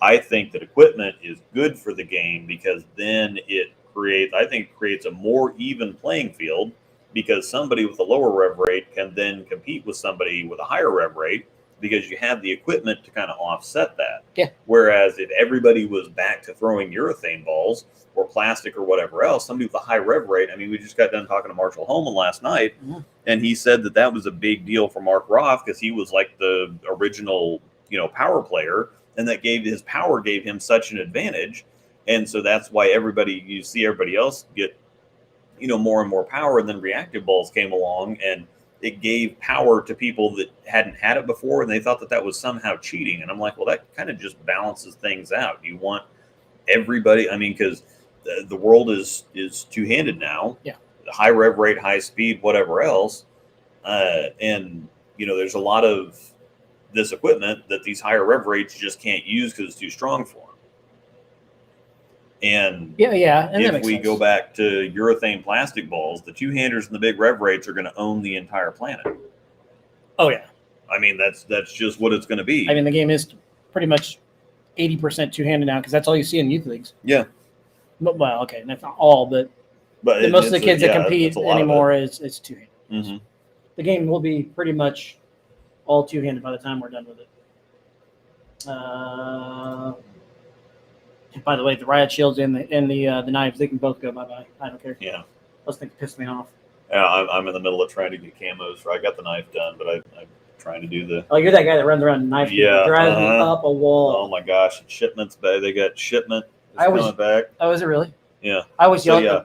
I think that equipment is good for the game because then it creates a more even playing field, because somebody with a lower rev rate can then compete with somebody with a higher rev rate, because you have the equipment to kind of offset that. Yeah. Whereas if everybody was back to throwing urethane balls or plastic or whatever else, somebody with a high rev rate, we just got done talking to Marshall Holman last night, and he said that was a big deal for Mark Roth because he was like the original, power player, and that his power gave him such an advantage. And so that's why you see everybody else get, more and more power, and then reactive balls came along and it gave power to people that hadn't had it before, and they thought that was somehow cheating. And I'm like, well, that kind of just balances things out. You want everybody, because the world is two-handed now. Yeah. High rev rate, high speed, whatever else. And, there's a lot of this equipment that these higher rev rates just can't use because it's too strong for them. And and if we go back to urethane plastic balls, the two-handers and the big rev rates are going to own the entire planet. Oh yeah. That's just what it's going to be. The game is pretty much 80% two-handed now because that's all you see in youth leagues. Yeah. But, well, okay, that's not all, but most of the kids that compete anymore is two-handed. Mm-hmm. The game will be pretty much all two-handed by the time we're done with it. By the way, the riot shields and the knives, they can both go bye-bye. I don't care. Yeah. Those things piss me off. Yeah, I'm in the middle of trying to get camos. I got the knife done, but I'm trying to do the... Oh, you're that guy that runs around and knife drives me up a wall. Oh, my gosh. Shipment's back. They got shipment coming back. Oh, is it really? Yeah. I always yell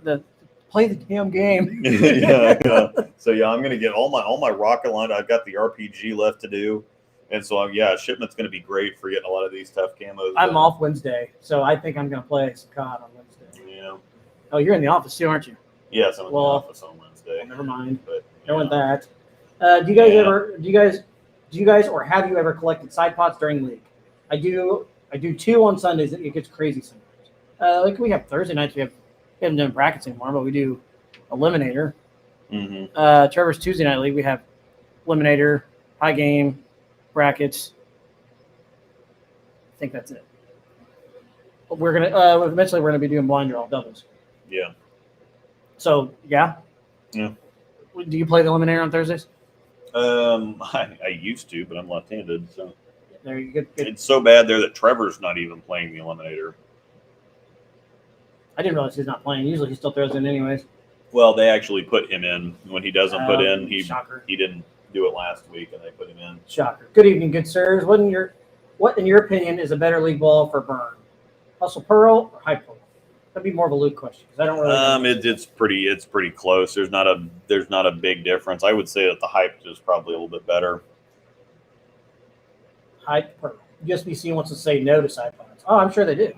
play the damn game. yeah. So, I'm going to get all my rocket line. I've got the RPG left to do. And so, shipment's going to be great for getting a lot of these tough camos. I'm off Wednesday, so I think I'm going to play some COD on Wednesday. Yeah. Oh, you're in the office too, aren't you? Yes, I'm in the office on Wednesday. Never mind. But knowing that, do you guys or have you ever collected side pots during league? I do 2 on Sundays. It gets crazy sometimes. We have Thursday nights. We haven't done brackets anymore, but we do Eliminator. Mm-hmm. Trevor's Tuesday night league, we have eliminator, high game, brackets. I think that's it. We're gonna eventually we're gonna be doing blind draw doubles. Yeah. So yeah. Yeah. Do you play the eliminator on Thursdays? I used to, but I'm left-handed, so There you go. Good. it's so bad there that Trevor's not even playing the eliminator. I didn't realize he's not playing. Usually he still throws in anyways. Well, they actually put him in. When he doesn't put in, Shocker. he didn't do it last week, and they put him in. Shocker. Good evening, good sirs. What in your opinion is a better league ball for burn? Hustle Pearl or High Pearl? That'd be more of a Luke question because I don't really. It's pretty close. There's not a big difference. I would say that the hype is probably a little bit better. High Pearl. USBC wants to say no to sidepods. Oh, I'm sure they do.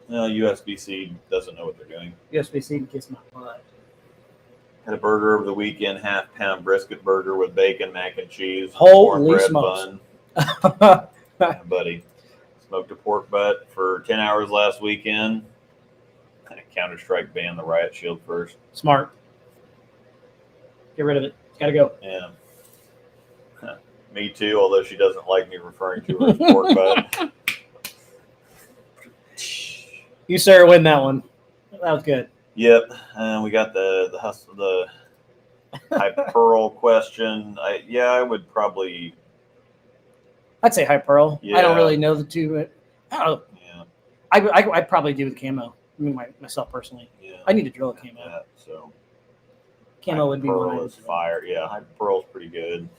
USBC doesn't know what they're doing. USBC can kiss my butt. Had a burger over the weekend, half-pound brisket burger with bacon, mac and cheese, Holy cornbread smokes. bun. Yeah, buddy. Smoked a pork butt for 10 hours last weekend. Counter-Strike banned the riot shield first. Smart. Get rid of it. Gotta go. Yeah. Me too, although she doesn't like me referring to her as pork butt. You, sir, win that one. That was good. Yep. We got the hustle, the High Pearl question. I would probably. I'd say High Pearl. Yeah. I don't really know the two. But I don't know. Yeah. I'd probably do the camo. I mean, myself personally. Yeah. I need to drill a camo. That, so. Camo High would be Pearl one. is fire. Yeah, High Pearl's pretty good.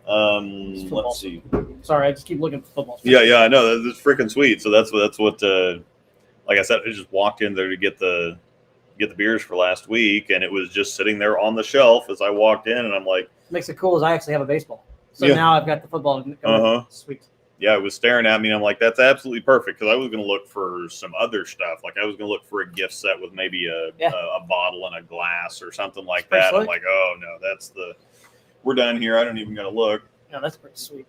Football. Let's see. Sorry, I just keep looking at football. Yeah, I know. That's freaking sweet. So that's what. Like I said, I just walked in there to get the beers for last week, and it was just sitting there on the shelf as I walked in, and I'm like, Makes it cool is I actually have a baseball. So Yeah. now I've got the football. Sweet. yeah, it was staring at me, and I'm like, that's absolutely perfect, because I was going to look for some other stuff. Like I was going to look for a gift set with maybe a bottle and a glass or something like Pretty that. slick. I'm like, oh no, we're done here. I don't even got to look. No, that's pretty sweet.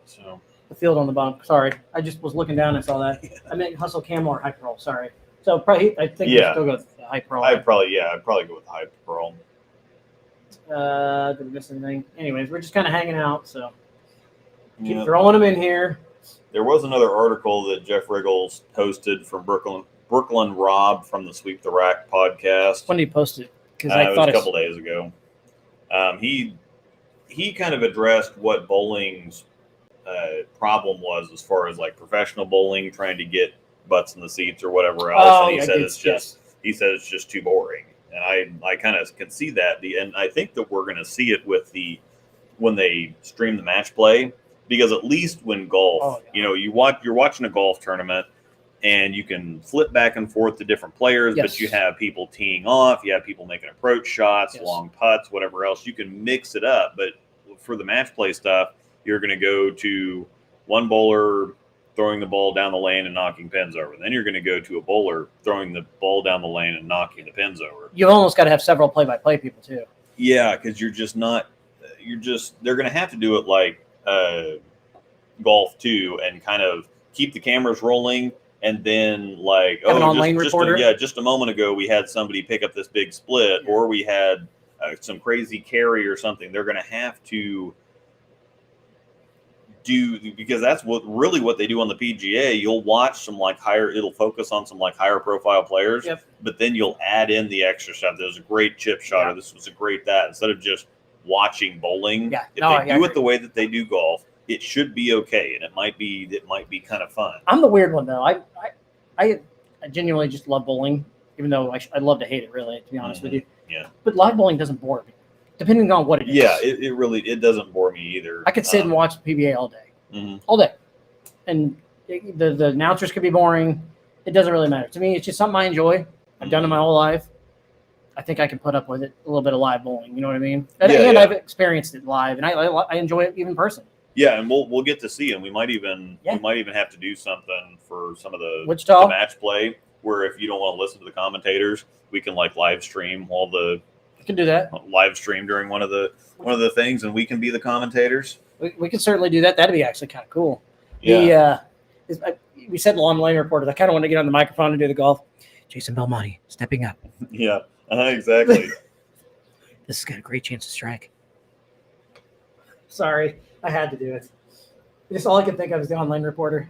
So The field on the bottom. Sorry, I just was looking down and saw that. I meant Hustle Camo or High Pearl. Sorry. So probably I think we should still go with High Pearl. I'd probably go with High Pearl. Did we miss anything? Anyways, we're just kind of hanging out, so keep Yeah. throwing them in here. There was another article that Jeff Riggles posted from Brooklyn Rob from the Sweep the Rack podcast. When did he post it? Because It was a couple days ago. He kind of addressed what bowling's problem was as far as like professional bowling trying to get butts in the seats or whatever else. And he said it's just too boring. And I kind of can see that. And I think that we're going to see it with when they stream the match play, because at least when golf, you're watching a golf tournament and you can flip back and forth to different players, but you have people teeing off, you have people making approach shots, long putts, whatever else. You can mix it up. But for the match play stuff, you're going to go to one bowler throwing the ball down the lane and knocking pins over. Then you're going to go to a bowler throwing the ball down the lane and knocking the pins over. You've almost got to have several play-by-play people too. Yeah, because they're going to have to do it like golf too, and kind of keep the cameras rolling. And then like, have an on-lane reporter. Just a moment ago, we had somebody pick up this big split, or we had some crazy carry or something. They're going to have to do, because that's what they do on the PGA. You'll watch some it'll focus on some higher profile players, but then you'll add in the extra stuff. There's a great chip shot, or this was a great that, instead of just watching bowling. If they do it the way that they do golf, it should be okay, and it might be kind of fun. I'm the weird one though. I genuinely just love bowling, even though I love to hate it, really, to be honest with you. Yeah. But live bowling doesn't bore me, depending on what it is. Yeah, it really doesn't bore me either. I could sit and watch PBA all day, all day, and the announcers could be boring. It doesn't really matter to me. It's just something I enjoy. I've done it my whole life. I think I can put up with it, a little bit of live bowling. You know what I mean? And I've experienced it live, and I enjoy it even personally. Yeah, and we'll get to see them. We might even have to do something for some of the match play, where if you don't want to listen to the commentators, we can live stream We can do that. Live stream during one of the things, and we can be the commentators. We can certainly do that. That'd be actually kind of cool. Yeah. We said on-lane reporters. I kind of want to get on the microphone and do the golf. Jason Belmonte stepping up. Yeah, exactly. This has got a great chance to strike. Sorry, I had to do it. Just all I could think of is the online reporter.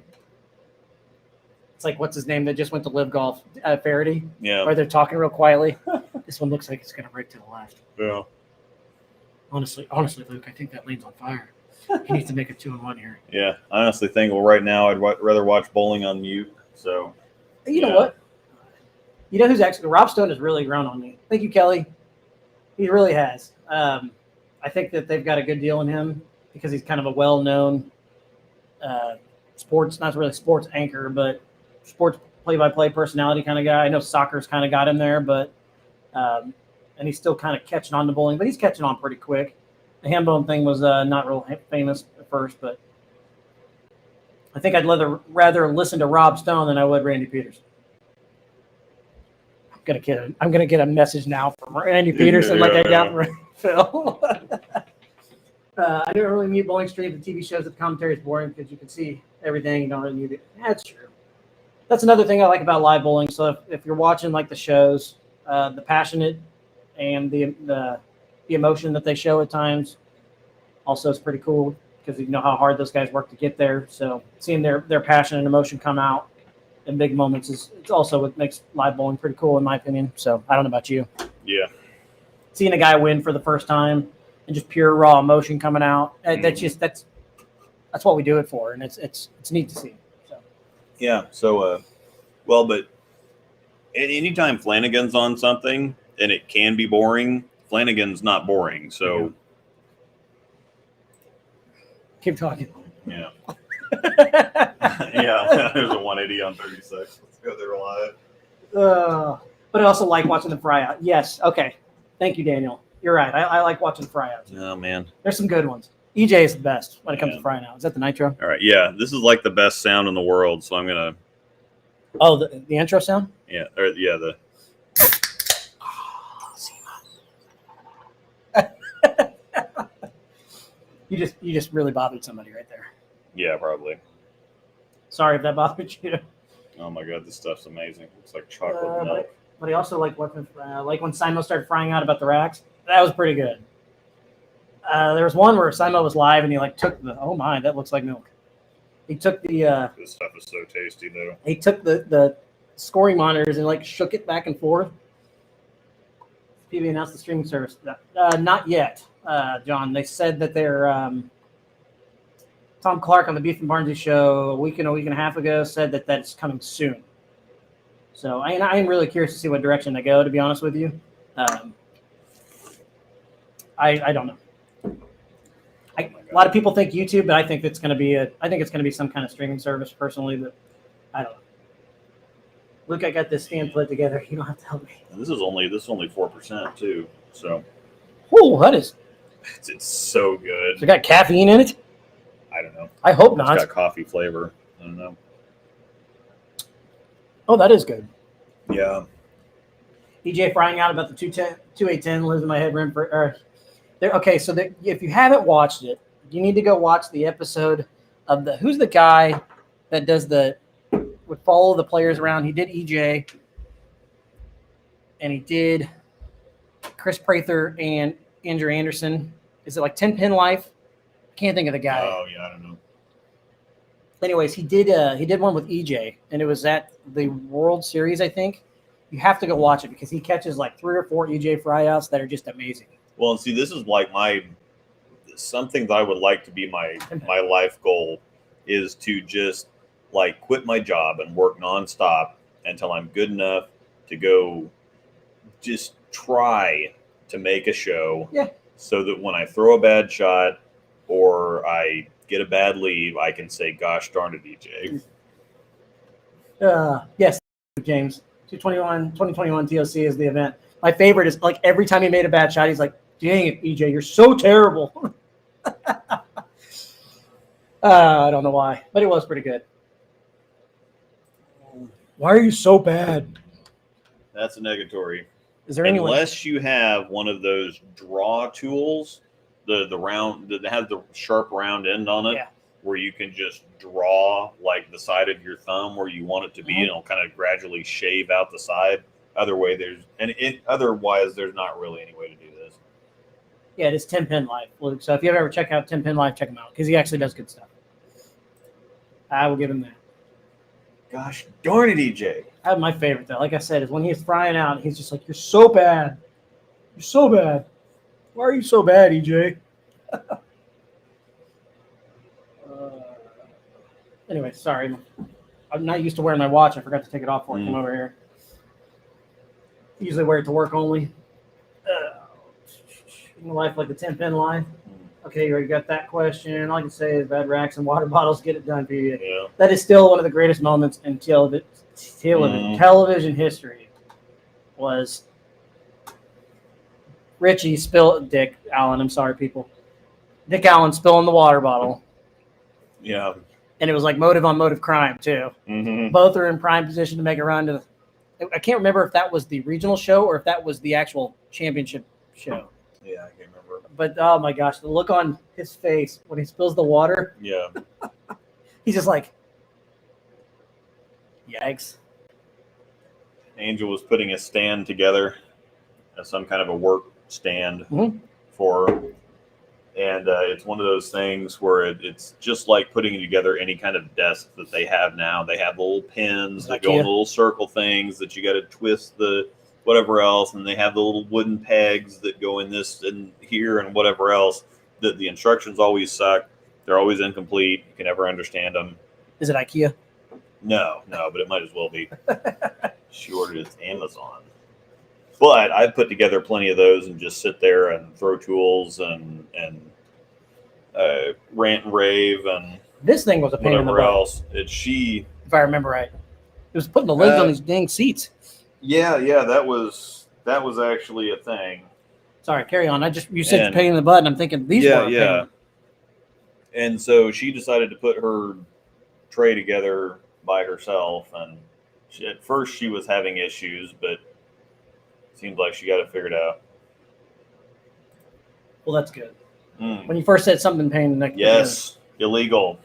It's like, what's his name that just went to Live Golf? Faraday? Yeah. Where they're talking real quietly. This one looks like it's going to break to the left. Yeah. Honestly, Luke, I think that lane's on fire. He needs to make a 2-1 here. Yeah. I honestly think, well, right now I'd rather watch bowling on mute. So. You know what? You know who's actually – Rob Stone has really grown on me. Thank you, Kelly. He really has. I think that they've got a good deal in him because he's kind of a well-known sports – not really sports anchor, but sports play-by-play personality kind of guy. I know soccer's kind of got him there, but and he's still kind of catching on to bowling, but he's catching on pretty quick. The ham bone thing was not real famous at first, but I think I'd rather listen to Rob Stone than I would Randy Peterson. I'm gonna get a message now from Randy Peterson like I got from Phil. I don't really need bowling streams. The TV shows, the commentary is boring because you can see everything. You don't really need it. That's true. That's another thing I like about live bowling. So if you're watching like the shows, the passionate and the emotion that they show at times also is pretty cool because you know how hard those guys work to get there. So seeing their passion and emotion come out in big moments it's also what makes live bowling pretty cool in my opinion. So I don't know about you. Yeah. Seeing a guy win for the first time and just pure raw emotion coming out. That's what we do it for, and it's neat to see. So. Yeah. So, but anytime Flanagan's on something and it can be boring, Flanagan's not boring. So. Keep talking. Yeah. Yeah. There's a 180 on 36. Let's go there live. But I also like watching the fry out. Yes. Okay. Thank you, Daniel. You're right. I like watching fry outs. Oh, man. There's some good ones. EJ is the best when it comes to frying out. Is that the nitro? All right. Yeah. This is like the best sound in the world. So I'm going to. Oh, the intro sound? Yeah. The. You just really bothered somebody right there. Yeah, probably. Sorry if that bothered you. Oh my god, this stuff's amazing. It's like chocolate milk. But I also like when Simon started frying out about the racks. That was pretty good. There was one where Simon was live and he took the that looks like milk. He took the this stuff is so tasty though. He took the scoring monitors and shook it back and forth. PB announced the streaming service. Not yet, John. They said that they're Tom Clark on the Beef and Barnsley show a week and a half ago said that that's coming soon. So I am really curious to see what direction they go. To be honest with you, I don't know. A lot of people think YouTube, but I think it's going to be some kind of streaming service. Personally, but I don't know. Look, I got this stand put together. You don't have to help me. This is only 4% too. So. Oh, that is. It's so good. So it got caffeine in it. I don't know. I hope not. It's got coffee flavor. I don't know. Oh, that is good. Yeah. EJ frying out about the 2810 lives in my head. Okay, so if you haven't watched it, you need to go watch the episode of who's the guy that would follow the players around. He did EJ, and he did Chris Prather and Andrew Anderson. Is it like 10 Pin Life? Can't think of the guy. Oh yeah, I don't know. Anyways, he did one with EJ, and it was at the World Series, I think. You have to go watch it because he catches 3 or 4 EJ fryouts that are just amazing. Well, see, this is something that I would like to be my life goal is to just quit my job and work nonstop until I'm good enough to go just try to make a show. Yeah. So that when I throw a bad shot or I get a bad lead, I can say, gosh darn it, EJ. Yes, James. 2021 TOC is the event. My favorite is every time he made a bad shot, he's like, dang it, EJ, you're so terrible. I don't know why, but it was pretty good. Why are you so bad? That's a negatory. Is there unless you have one of those draw tools, the round that has the sharp round end on it, where you can just draw the side of your thumb where you want it to be, and it'll kind of gradually shave out the side. Otherwise, there's not really any way to do this. Yeah, it is Tim Pin Life, Luke. So if you ever check out Tim Pin Life, check him out because he actually does good stuff. I will give him that. Gosh darn it, EJ. I have my favorite though. Like I said, is when he's frying out, he's just like, "You're so bad. You're so bad. Why are you so bad, EJ?" Anyway, sorry. I'm not used to wearing my watch. I forgot to take it off before I come over here. Usually wear it to work only. Life like the 10-pin line. Okay, you already got that question. All I can say is bad racks and water bottles get it done for you. Yeah. That is still one of the greatest moments in television history. Was Richie Dick Allen, I'm sorry, people. Dick Allen spilling the water bottle. Yeah. And it was like motive on motive crime, too. Mm-hmm. Both are in prime position to make a run to the. I can't remember if that was the regional show or if that was the actual championship show. Yeah, I can't remember. But, oh, my gosh, the look on his face when he spills the water. Yeah. He's just like, yikes. Angel was putting a stand together, some kind of a work stand for, and it's one of those things where it's just like putting together any kind of desk that they have now. They have little pins that go in the little circle things that you got to twist the whatever else, and they have the little wooden pegs that go in this and here and whatever else. The instructions always suck. They're always incomplete. You can never understand them. Is it IKEA? No, but it might as well be. She ordered it at Amazon. But I put together plenty of those and just sit there and throw tools and rant and rave and this thing was a pain in the butt. Whatever else. If I remember right. It was putting the lids on these dang seats. Yeah, that was actually a thing. Sorry, carry on. You said pain in the butt, and I'm thinking these were a pain. And so she decided to put her tray together by herself, and at first she was having issues, but it seems like she got it figured out. Well, that's good. When you first said something pain in the neck. Yes, illegal.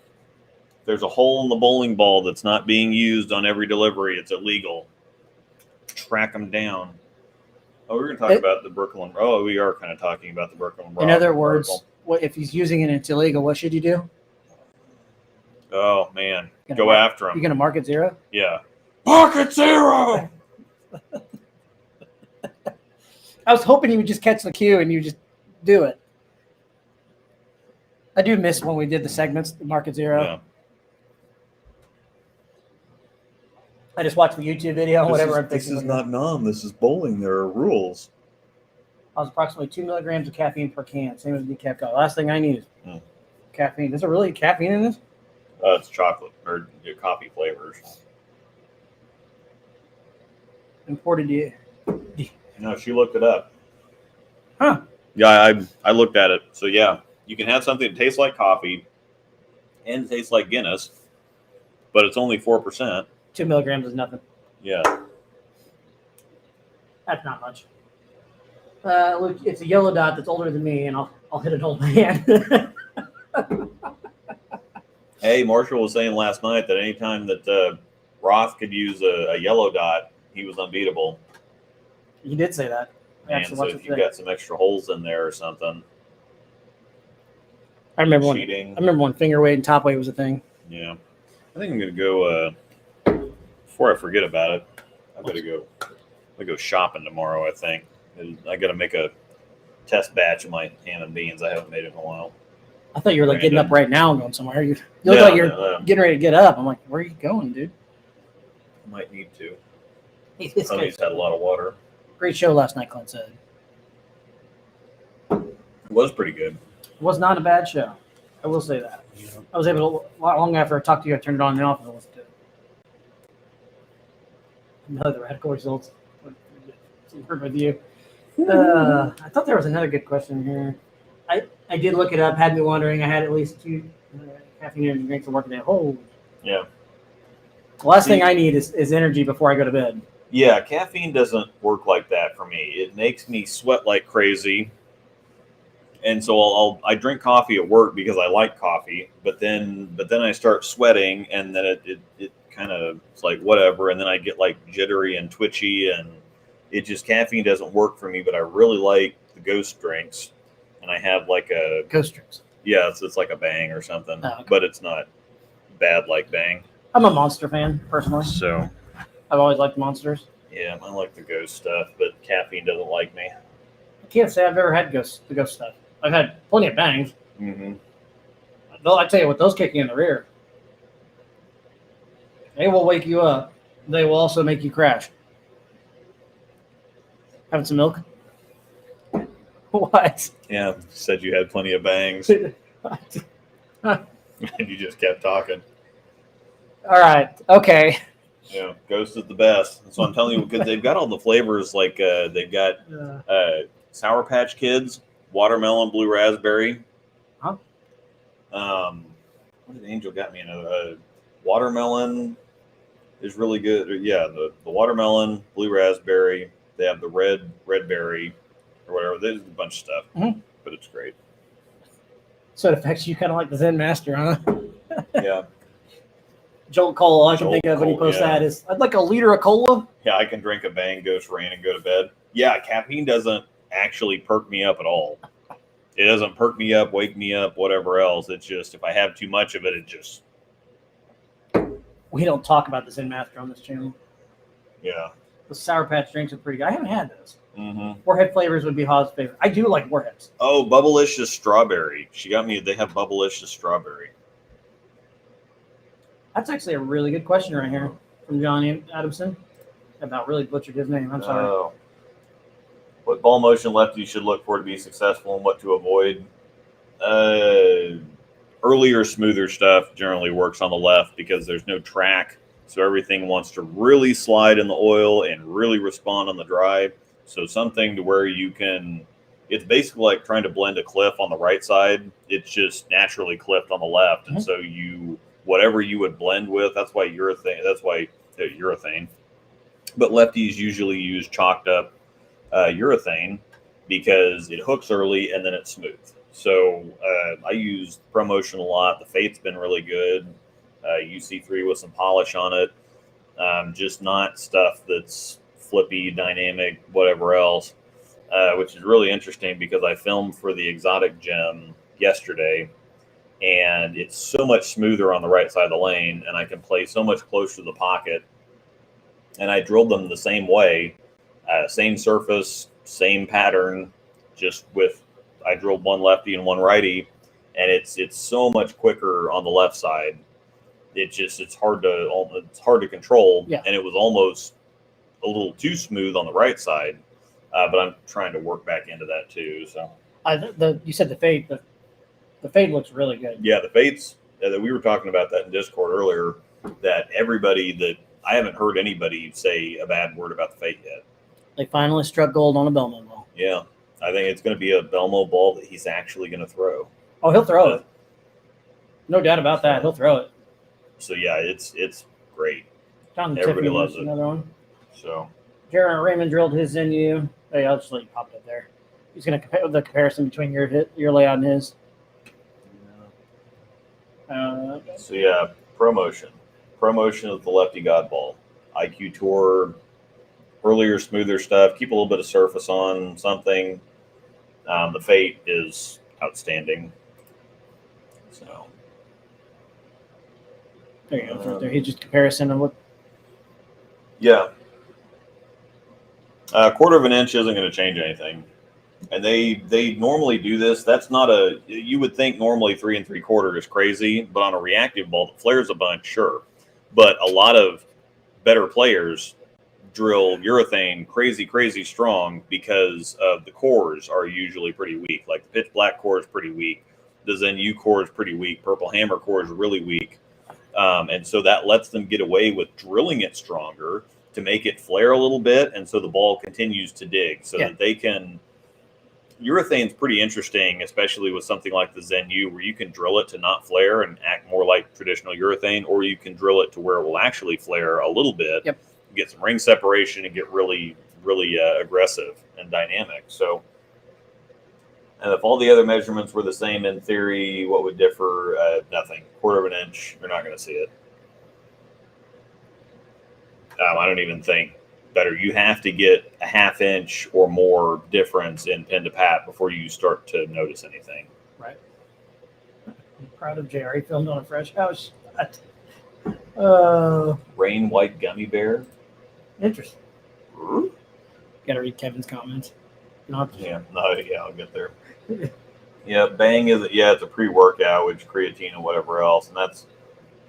There's a hole in the bowling ball that's not being used on every delivery. It's illegal. Track them down. Oh, we're going to talk about the Brooklyn. Oh, we are kind of talking about the Brooklyn. In other words, what if he's using it and it's illegal? What should you do? Oh man, go after him. You're going to mark it 0? Yeah, mark it 0. I was hoping you would just catch the cue and you just do it. I do miss when we did the segments, the mark it 0. Yeah. I just watched the YouTube video and whatever I'm fixing. This is not nom. This is bowling. There are rules. I was approximately 2 milligrams of caffeine per can, same as decaf coffee. Last thing I need is caffeine. Is there really caffeine in this? It's chocolate or coffee flavors. Imported you. No, she looked it up. Huh. Yeah, I looked at it. So yeah, you can have something that tastes like coffee and tastes like Guinness, but it's only 4%. 2 milligrams is nothing. Yeah. That's not much. Look, it's a yellow dot that's older than me, and I'll hit an old man. Hey, Marshall was saying last night that anytime that Roth could use a yellow dot, he was unbeatable. He did say that. And so if you got some extra holes in there or something. I remember when finger weight and top weight was a thing. Yeah. I think I'm going to go, before I forget about it, I'm going to go shopping tomorrow, I think. I got to make a test batch of my ham and beans. I haven't made it in a while. I thought you were like getting up right now and going somewhere. You look like you're getting ready to get up. I'm like, where are you going, dude? Might need to. He's had a lot of water. Great show last night, Clint said. It was pretty good. It was not a bad show. I will say that. I was able to, long after I talked to you, I turned it on and off and listened to it. No, the radical results. Word with you. I thought there was another good question here. I did look it up, had me wondering. I had at least 2 caffeine energy drinks to work today. Oh. Yeah. The last thing I need is energy before I go to bed. Yeah, caffeine doesn't work like that for me. It makes me sweat like crazy. And so I drink coffee at work because I like coffee, but then I start sweating, and then it kind of, it's like whatever, and then I get like jittery and twitchy, and caffeine doesn't work for me. But I really like the Ghost drinks, and I have like a Ghost drinks. yeah, it's like a Bang or something, Oh, okay. but it's not bad like Bang. I'm a Monster fan personally. So I've always liked Monsters. yeah, I like the Ghost stuff, but caffeine doesn't like me. I can't say I've ever had the Ghost stuff. I've had plenty of Bangs. Mm-hmm. I tell you what, those kick you in the rear. They will wake you up. They will also make you crash. Having some milk? What? Yeah, said you had plenty of Bangs, and you just kept talking. All right. Okay. Yeah, Ghost is the best. So I'm telling you, because they've got all the flavors. Like they've got Sour Patch Kids, watermelon, blue raspberry. Huh? What did Angel got me in? Watermelon is really good. Yeah, the watermelon, blue raspberry. They have the red berry or whatever. There's a bunch of stuff, but it's great. So it affects you kind of like the Zen Master, huh? Yeah. Jolt Cola, all I can Jolt think of when he Cola, posts that is, I'd like a liter of cola. Yeah, I can drink a Bang, Ghost Rain, and go to bed. Yeah, caffeine doesn't actually perk me up at all. It doesn't perk me up, wake me up, whatever else. It's just if I have too much of it, it just... We don't talk about the Zen Master on this channel. Yeah. The Sour Patch drinks are pretty good. I haven't had those. Mm-hmm. Warhead flavors would be Haw's favorite. I do like Warheads. Oh, Bubblicious Strawberry. She got me, they have Bubblicious Strawberry. That's actually a really good question right here from Johnny Adamson. I about really butchered his name. I'm sorry. Oh. What ball motion lefty should look for to be successful and what to avoid? Earlier, smoother stuff generally works on the left because there's no track. So everything wants to really slide in the oil and really respond on the drive. So something to where you can, it's basically like trying to blend a cliff on the right side. It's just naturally clipped on the left. And so whatever you would blend with, that's why urethane. But lefties usually use chalked up urethane because it hooks early and then it's smooth. So I use ProMotion a lot. The Fate's been really good. UC3 with some polish on it. Just not stuff that's flippy, dynamic, whatever else, which is really interesting because I filmed for the Exotic Gem yesterday, and it's so much smoother on the right side of the lane, and I can play so much closer to the pocket. And I drilled them the same way, same surface, same pattern, just with I drilled one lefty and one righty, and it's so much quicker on the left side. It's hard to control, and it was almost a little too smooth on the right side, but I'm trying to work back into that too. So you said the Fate. The Fate looks really good. Yeah, the Fates that we were talking about that in Discord earlier. That I haven't heard anybody say a bad word about the Fate yet. They finally struck gold on a Belmo ball. Yeah, I think it's going to be a Belmo ball that he's actually going to throw. Oh, he'll throw it. No doubt about that. He'll throw it. So yeah, it's great. John Everybody Tiffany loves it. Another one. So Jared Raymond drilled his in you. Hey, I'll just let you pop it up there. He's going to compare the comparison between your layout and his. So yeah, ProMotion. ProMotion is the lefty god ball. IQ Tour, earlier, smoother stuff. Keep a little bit of surface on something. The Fate is outstanding. So there you go. There, he just comparison of what. Yeah. A quarter of an inch isn't going to change anything. And they normally do this. That's not you would think normally 3 3/4 is crazy, but on a reactive ball that flares a bunch, sure. But a lot of better players drill urethane crazy strong because of the cores are usually pretty weak. Like the pitch black core is pretty weak. The Zen U core is pretty weak. Purple hammer core is really weak. And so that lets them get away with drilling it stronger to make it flare a little bit. And so the ball continues to dig so that they can. Urethane's pretty interesting, especially with something like the Zen U, where you can drill it to not flare and act more like traditional urethane, or you can drill it to where it will actually flare a little bit, get some ring separation, and get really aggressive and dynamic. So, and if all the other measurements were the same in theory, what would differ? Nothing. Quarter of an inch, you're not going to see it. I don't even think better. You have to get a half inch or more difference in pin to pat before you start to notice anything. Right. I'm proud of Jerry. Filmed on a fresh house. Rain white gummy bear. Interesting. Got to read Kevin's comments. I'll get there. Yeah, Bang is it's a pre-workout with creatine and whatever else, and that's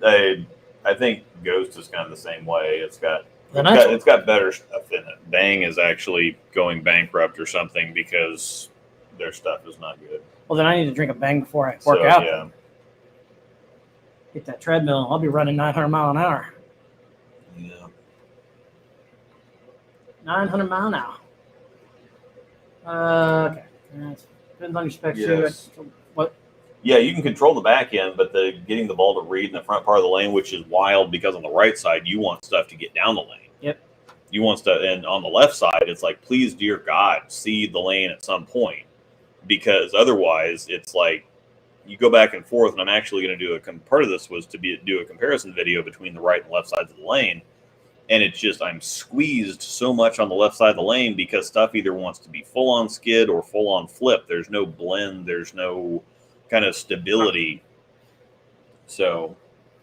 I think Ghost is kind of the same way. It's got better stuff in it. Bang is actually going bankrupt or something because their stuff is not good. Well, then I need to drink a Bang before I work out. Yeah. Hit that treadmill. I'll be running 900 mile an hour. Yeah. 900 mile an hour. Okay. Depends on your specs Yes. too. What? Yeah, you can control the back end, but getting the ball to read in the front part of the lane, which is wild because on the right side, you want stuff to get down the lane. Yep. You want stuff, and on the left side, it's like, please, dear God, see the lane at some point. Because otherwise, it's like you go back and forth, and I'm actually going to do part of this was to do a comparison video between the right and left sides of the lane. And it's just, I'm squeezed so much on the left side of the lane because stuff either wants to be full on skid or full on flip. There's no blend. There's no kind of stability. So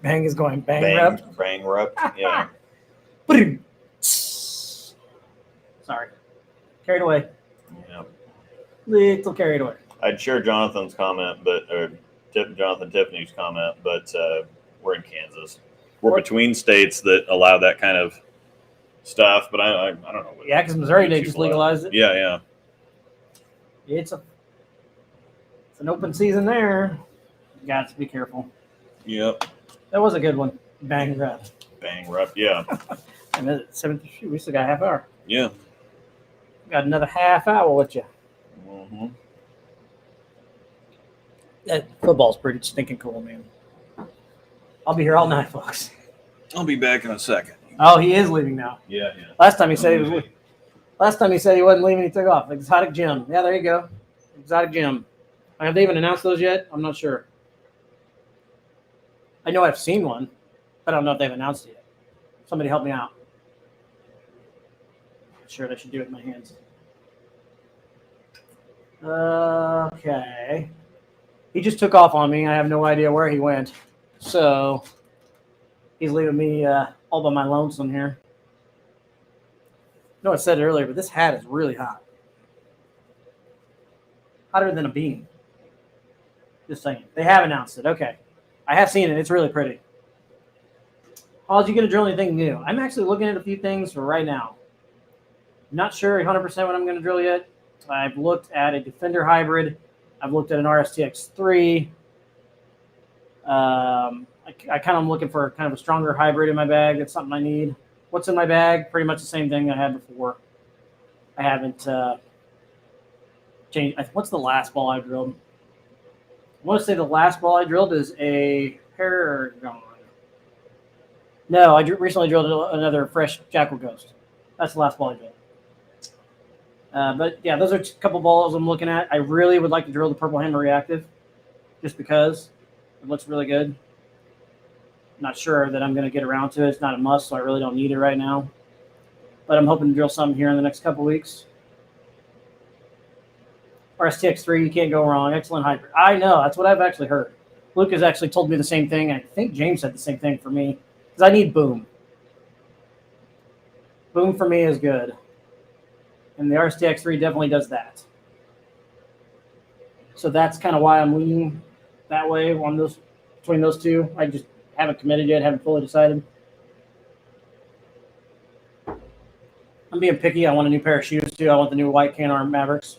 Bang is going bankrupt. Bankrupt. Yeah. Sorry. Carried away. Yeah. Little carried away. I'd share Jonathan's comment, Jonathan Tiffany's comment, but we're in Kansas. We're between states that allow that kind of stuff, but I don't know. Yeah, because Missouri, they just legalized it. Yeah. It's an open season there. You got to be careful. Yep. That was a good one. Bankrupt. Yeah. And we still got a half hour. Yeah. Got another half hour with you. Mm-hmm. That football's pretty stinking cool, man. I'll be here all night, folks. I'll be back in a second. Oh, he is leaving now. Yeah. Last time he said he wasn't leaving. He took off. Exotic Gym. Yeah, there you go. Exotic Gym. Have they even announced those yet? I'm not sure. I know I've seen one, but I don't know if they've announced it yet. Somebody help me out. Sure, they should do it in my hands. Okay. He just took off on me. I have no idea where he went. So he's leaving me all by my lonesome here. I know I said it earlier, but this hat is really hot. Hotter than a bean. Just saying. They have announced it. Okay. I have seen it. It's really pretty. Oh, did you get to drill anything new? I'm actually looking at a few things for right now. Not sure 100% what I'm going to drill yet. I've looked at a Defender hybrid. I've looked at an RSTX3. I kind of am looking for kind of a stronger hybrid in my bag. That's something I need. What's in my bag? Pretty much the same thing I had before. I haven't changed. What's the last ball I drilled? I want to say the last ball I drilled is a Paragon. No, I recently drilled another fresh Jackal Ghost. That's the last ball I drilled. But yeah, those are a couple balls I'm looking at. I really would like to drill the Purple Hammer Reactive just because it looks really good. Not sure that I'm going to get around to it. It's not a must, so I really don't need it right now. But I'm hoping to drill some here in the next couple weeks. RSTX3, you can't go wrong. Excellent hybrid. I know. That's what I've actually heard. Luke has actually told me the same thing. I think James said the same thing for me because I need boom. Boom for me is good. And the RSTX3 definitely does that. So that's kind of why I'm leaning that way on those, between those two. I just haven't committed yet, haven't fully decided. I'm being picky. I want a new pair of shoes too. I want the new white Can-Arm Mavericks.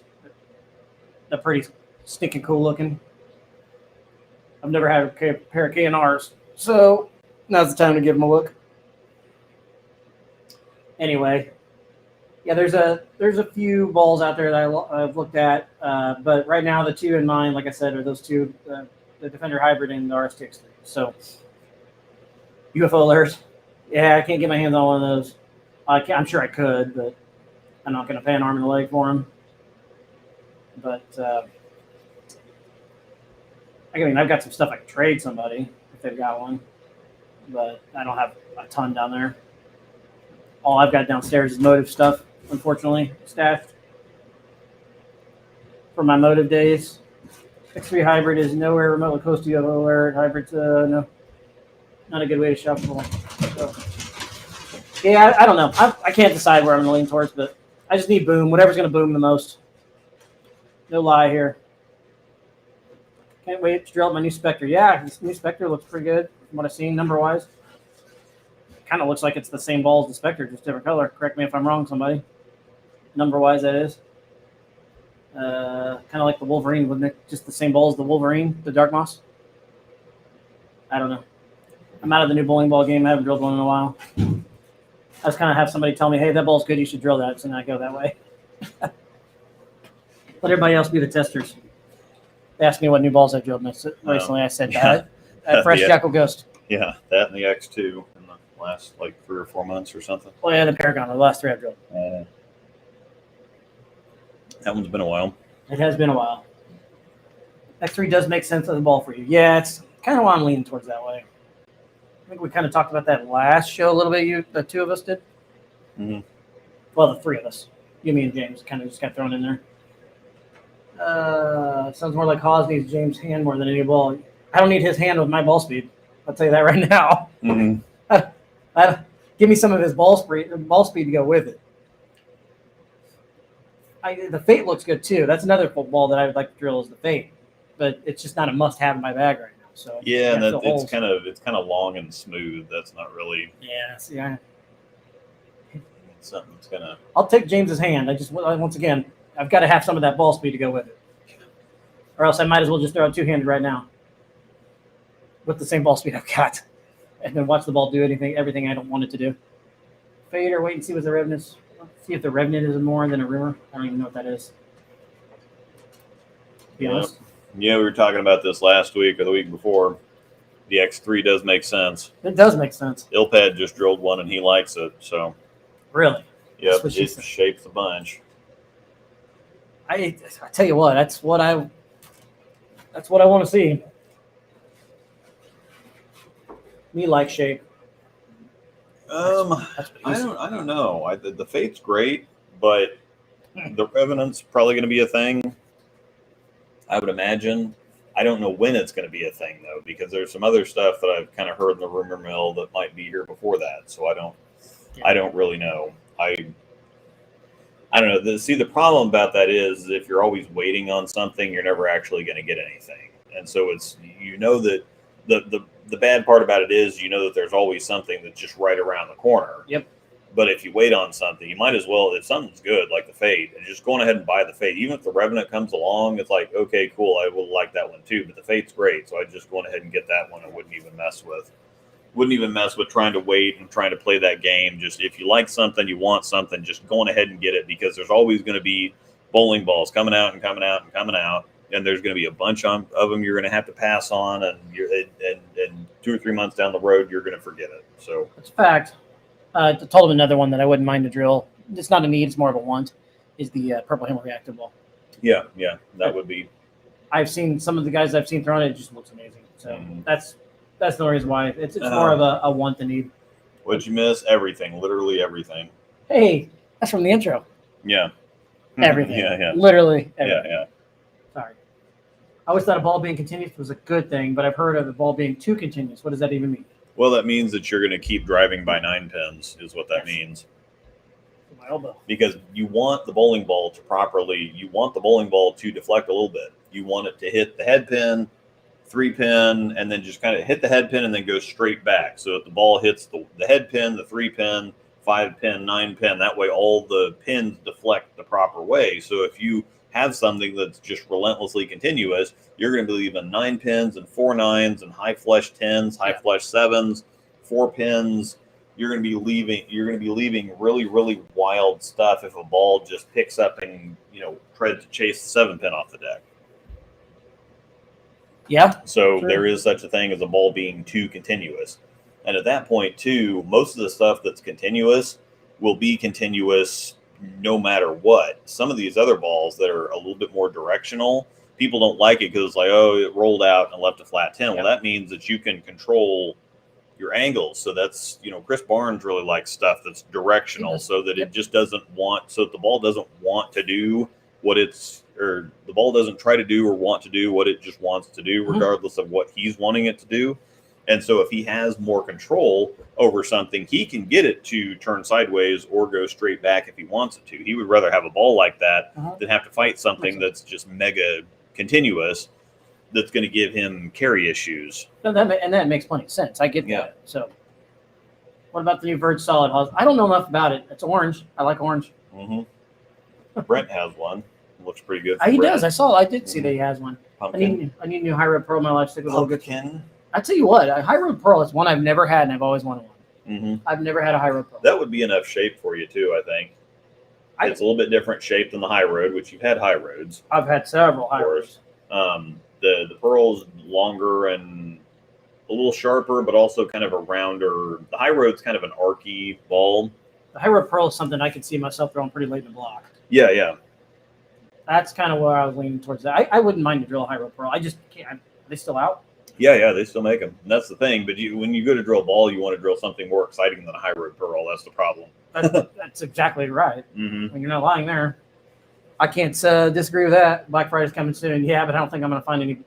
They're pretty stinking cool looking. I've never had a pair of K&Rs, so now's the time to give them a look. Anyway, yeah, there's a few balls out there that I've looked at, but right now the two in mind, like I said, are those two, the Defender Hybrid and the RSTX3. So UFO alert. Yeah, I can't get my hands on one of those. I'm sure I could, but I'm not going to pay an arm and a leg for them. But I mean, I've got some stuff I could trade somebody if they've got one, but I don't have a ton down there. All I've got downstairs is motive stuff, unfortunately, stashed for my motive days. X3 hybrid is nowhere remotely close to nowhere. Hybrid's no, not a good way to shuffle. So, yeah, I don't know. I can't decide where I'm going to lean towards, but I just need boom. Whatever's going to boom the most. No lie here. Can't wait to drill out my new Spectre. Yeah, this new Spectre looks pretty good from what I've seen number-wise. Kind of looks like it's the same ball as the Spectre, just different color. Correct me if I'm wrong, somebody. Number-wise, that is. Kind of like the Wolverine, wouldn't it? Just the same ball as the Wolverine, the Dark Moss. I don't know. I'm out of the new bowling ball game. I haven't drilled one in a while. I just kind of have somebody tell me, hey, that ball's good. You should drill that. So then I go that way. Let everybody else be the testers. They asked me what new balls I drilled recently. I said that. Fresh Jackal Ghost. Yeah, that and the X2 in the last like 3 or 4 months or something. Oh, yeah, the Paragon, the last 3 I've drilled. That one's been a while. It has been a while. X3 does make sense of the ball for you. Yeah, it's kind of why I'm leaning towards that way. I think we kind of talked about that last show a little bit. The 2 of us did. Mm-hmm. Well, the 3 of us. You, me, and James kind of just got thrown in there. Sounds more like Haas needs James' hand more than any ball. I don't need his hand with my ball speed. I'll tell you that right now. Mm-hmm. Give me some of his ball speed to go with it. The Fate looks good too. That's another ball that I would like to drill is the Fate, but it's just not a must-have in my bag right now. So yeah, and it's kind of long and smooth. That's not really. Yeah, see, it's something that's gonna. I'll take James's hand. Once again, I've got to have some of that ball speed to go with it, or else I might as well just throw it two-handed right now with the same ball speed I've got, and then watch the ball do everything I don't want it to do. Fade or wait and see what the Revenant is. See if the Revenant is more than a Rimmer. I don't even know what that is. To be honest. Yeah, we were talking about this last week or the week before. The X3 does make sense. It does make sense. Ilpad just drilled one and he likes it. So. Really? Yep, it shapes a bunch. I tell you what, that's what I want to see. Me like shape. I don't know. The Fate's great, but the Revenant's probably going to be a thing. I would imagine. I don't know when it's going to be a thing though, because there's some other stuff that I've kind of heard in the rumor mill that might be here before that. So I don't really know. I don't know. The problem about that is if you're always waiting on something, you're never actually going to get anything. And so that the bad part about it is that there's always something that's just right around the corner. Yep. But if you wait on something, you might as well, if something's good, like the Fate, and just going ahead and buy the Fate. Even if the Revenant comes along, it's like, okay, cool, I will like that one too. But the Fate's great, so I just go ahead and get that one and wouldn't even mess with trying to wait and trying to play that game. Just if you like something, you want something, just going ahead and get it, because there's always going to be bowling balls coming out and coming out and coming out. And there's going to be a bunch of them you're going to have to pass on, and 2 or 3 months down the road, you're going to forget it. So that's a fact. I told him another one that I wouldn't mind to drill. It's not a need; it's more of a want. Is the purple hammer reactive ball? Yeah, that would be. I've seen some of the guys I've seen throwing it. It just looks amazing. So that's the only reason why it's more of a want than need. What'd you miss? Everything, literally everything. Hey, that's from the intro. Yeah. Everything. Yeah. Literally everything. Yeah. Sorry. I always thought a ball being continuous was a good thing, but I've heard of a ball being too continuous. What does that even mean? Well, that means that you're going to keep driving by 9 pins, is what that means. My elbow. Because you want the bowling ball to deflect a little bit. You want it to hit the head pin, 3 pin, and then just kind of hit the head pin and then go straight back. So if the ball hits the head pin, the 3 pin, 5 pin, 9 pin, that way all the pins deflect the proper way. So if you have something that's just relentlessly continuous, you're going to be leaving 9 pins and 4 9s and high flush 10s, high flush 7s, 4 pins. You're going to be leaving really, really wild stuff if a ball just picks up and tries to chase the 7 pin off the deck. Yeah. So there is such a thing as a ball being too continuous. And at that point too, most of the stuff that's continuous will be continuous no matter what. Some of these other balls that are a little bit more directional, people don't like it because it's like, oh, it rolled out and left a flat 10. Well, that means that you can control your angles. So that's, Chris Barnes really likes stuff that's directional, so that it just doesn't want, so that the ball doesn't want to do what or the ball doesn't try to do or want to do what it just wants to do, regardless of what he's wanting it to do. And so if he has more control over something, he can get it to turn sideways or go straight back if he wants it to. He would rather have a ball like that than have to fight something that's just mega continuous that's going to give him carry issues. No, that makes plenty of sense. I get that. So what about the new Verge Solid hose? I don't know enough about it. It's orange. I like orange. Brent has one. Looks pretty good. He does. I did see that he has one. Pumpkin. I need a new High Road Pearl in my life. Stick with a little good. Pumpkin. I tell you what, a High Road Pearl is one I've never had, and I've always wanted one. I've never had a High Road Pearl. That would be enough shape for you too, I think. It's a little bit different shape than the High Road, which you've had High Roads. I've had several High Roads. The Pearl's longer and a little sharper, but also kind of a rounder. The High Road's kind of an archy ball. The High Road Pearl is something I could see myself throwing pretty late in the block. Yeah. That's kind of where I was leaning towards that. I wouldn't mind to drill a High Road Pearl. I just can't. Are they still out? Yeah, they still make them. And that's the thing. But when you go to drill a ball, you want to drill something more exciting than a High Road Pearl. That's the problem. That's exactly right. You're not lying there. I can't disagree with that. Black Friday's coming soon. Yeah, but I don't think I'm going to find any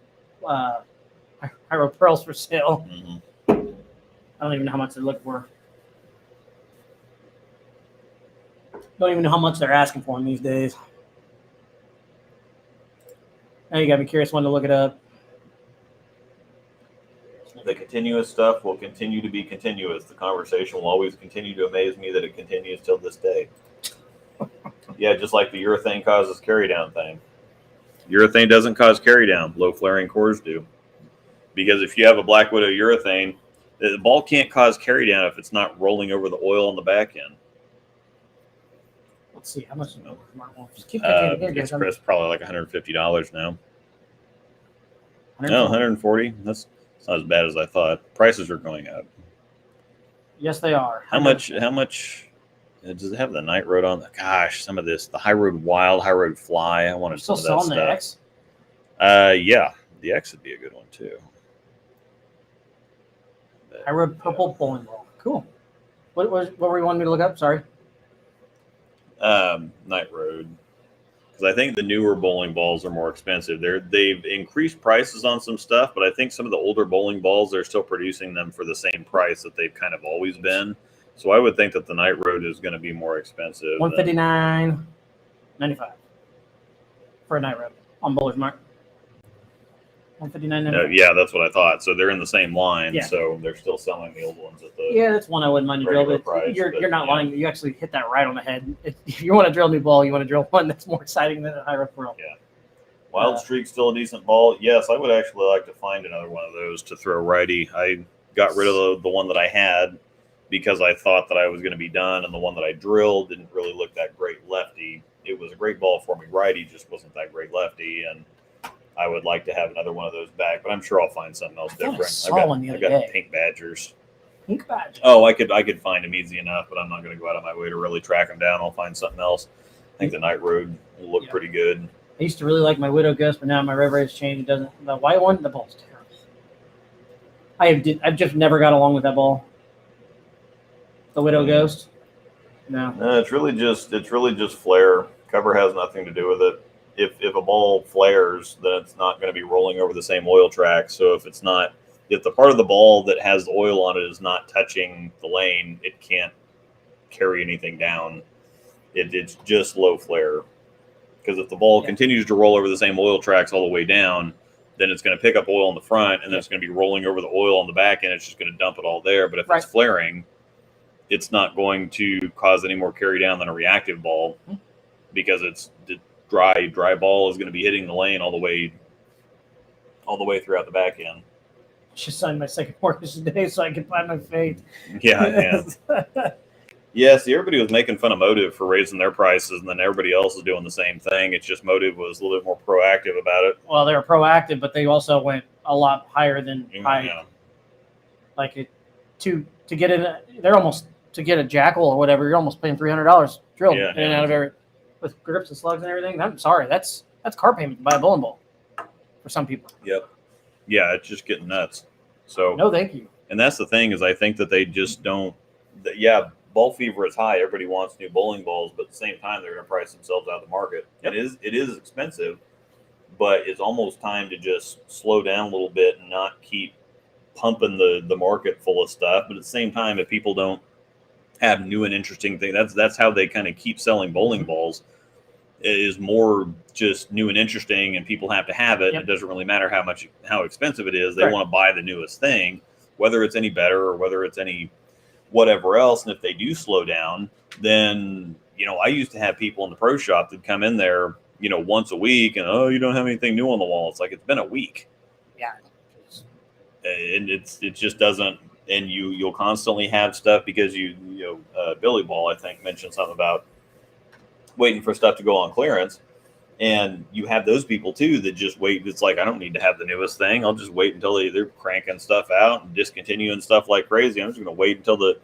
High Road Pearls for sale. I don't even know how much they're looking for. Don't even know how much they're asking for them these days. Now you got me curious. Wanted to look it up. The continuous stuff will continue to be continuous. The conversation will always continue to amaze me that it continues till this day. Yeah, just like the urethane causes carry down thing. Urethane doesn't cause carry down. Low flaring cores do. Because if you have a Black Widow urethane, the ball can't cause carry down if it's not rolling over the oil on the back end. Let's see how much. Just keep it's Chris, probably like $150 now. No, 140. That's not as bad as I thought. Prices are going up. Yes, they are. How much does it have the Night Road on? Gosh, some of this, the High Road Wild, High Road Fly. I wanted some of that stuff. The X? Yeah, the X would be a good one too. High Road Purple Bowling Ball. Cool. What were you wanting me to look up? Sorry. Night Road. Because I think the newer bowling balls are more expensive. They've increased prices on some stuff, but I think some of the older bowling balls, they're still producing them for the same price that they've kind of always been. So I would think that the Night Road is going to be more expensive. $159.95 for a Night Road on Bowler's Mart. $159.95. Yeah, that's what I thought. So they're in the same line. Yeah. So they're still selling the old ones at the that's one I wouldn't mind to drill. But price, you're not lying. You actually hit that right on the head. If you want to drill a new ball, you want to drill one that's more exciting than a High Road Pearl. Yeah. Wild Streak's still a decent ball. Yes, I would actually like to find another one of those to throw righty. I got rid of the one that I had because I thought that I was going to be done, and the one that I drilled didn't really look that great lefty. It was a great ball for me righty, just wasn't that great lefty, and I would like to have another one of those back, but I'm sure I'll find something else different. I got pink badgers. Pink badgers. Oh, I could find them easy enough, but I'm not going to go out of my way to really track them down. I'll find something else. I think the Night Road will look pretty good. I used to really like my Widow Ghost, but now my Rev Rate's changed. It doesn't. The white one, the ball's terrible. I've just never got along with that ball. The Widow Ghost. No, it's really just flare. Cover has nothing to do with it. If a ball flares, then it's not going to be rolling over the same oil track. So if the part of the ball that has oil on it is not touching the lane, it can't carry anything down. It's just low flare. Because if the ball continues to roll over the same oil tracks all the way down, then it's going to pick up oil on the front, and then it's going to be rolling over the oil on the back, and it's just going to dump it all there. But if it's flaring, it's not going to cause any more carry down than a reactive ball, because it's dry ball is going to be hitting the lane all the way throughout the back end. Just signed my second mortgage today so I can buy my fate. Yeah. Yeah, see, everybody was making fun of Motive for raising their prices, and then everybody else is doing the same thing. It's just Motive was a little bit more proactive about it. Well, they were proactive, but they also went a lot higher than to get in. They're almost to get a Jackal or whatever. You're almost paying $300 drilled in and out of every with grips and slugs and everything. I'm sorry, that's car payment to buy a bowling ball for some people. Yep. Yeah, it's just getting nuts. So no, thank you. And that's the thing is I think that they just don't. Yeah, ball fever is high. Everybody wants new bowling balls, but at the same time they're going to price themselves out of the market. Yep. It is expensive, but it's almost time to just slow down a little bit and not keep pumping the market full of stuff. But at the same time, if people don't have new and interesting things, that's how they kind of keep selling bowling balls. It is more just new and interesting, and people have to have it. Yep. It doesn't really matter how expensive it is. They Right. want to buy the newest thing, whether it's any better or whether it's any whatever else. And if they do slow down, then I used to have people in the pro shop that come in there, once a week, and you don't have anything new on the wall. It's like it's been a week. Yeah. And it just doesn't. And you'll constantly have stuff because Billy Ball I think mentioned something about waiting for stuff to go on clearance, and you have those people too that just wait. It's like I don't need to have the newest thing. I'll just wait until they're cranking stuff out and discontinuing stuff like crazy. I'm just going to wait until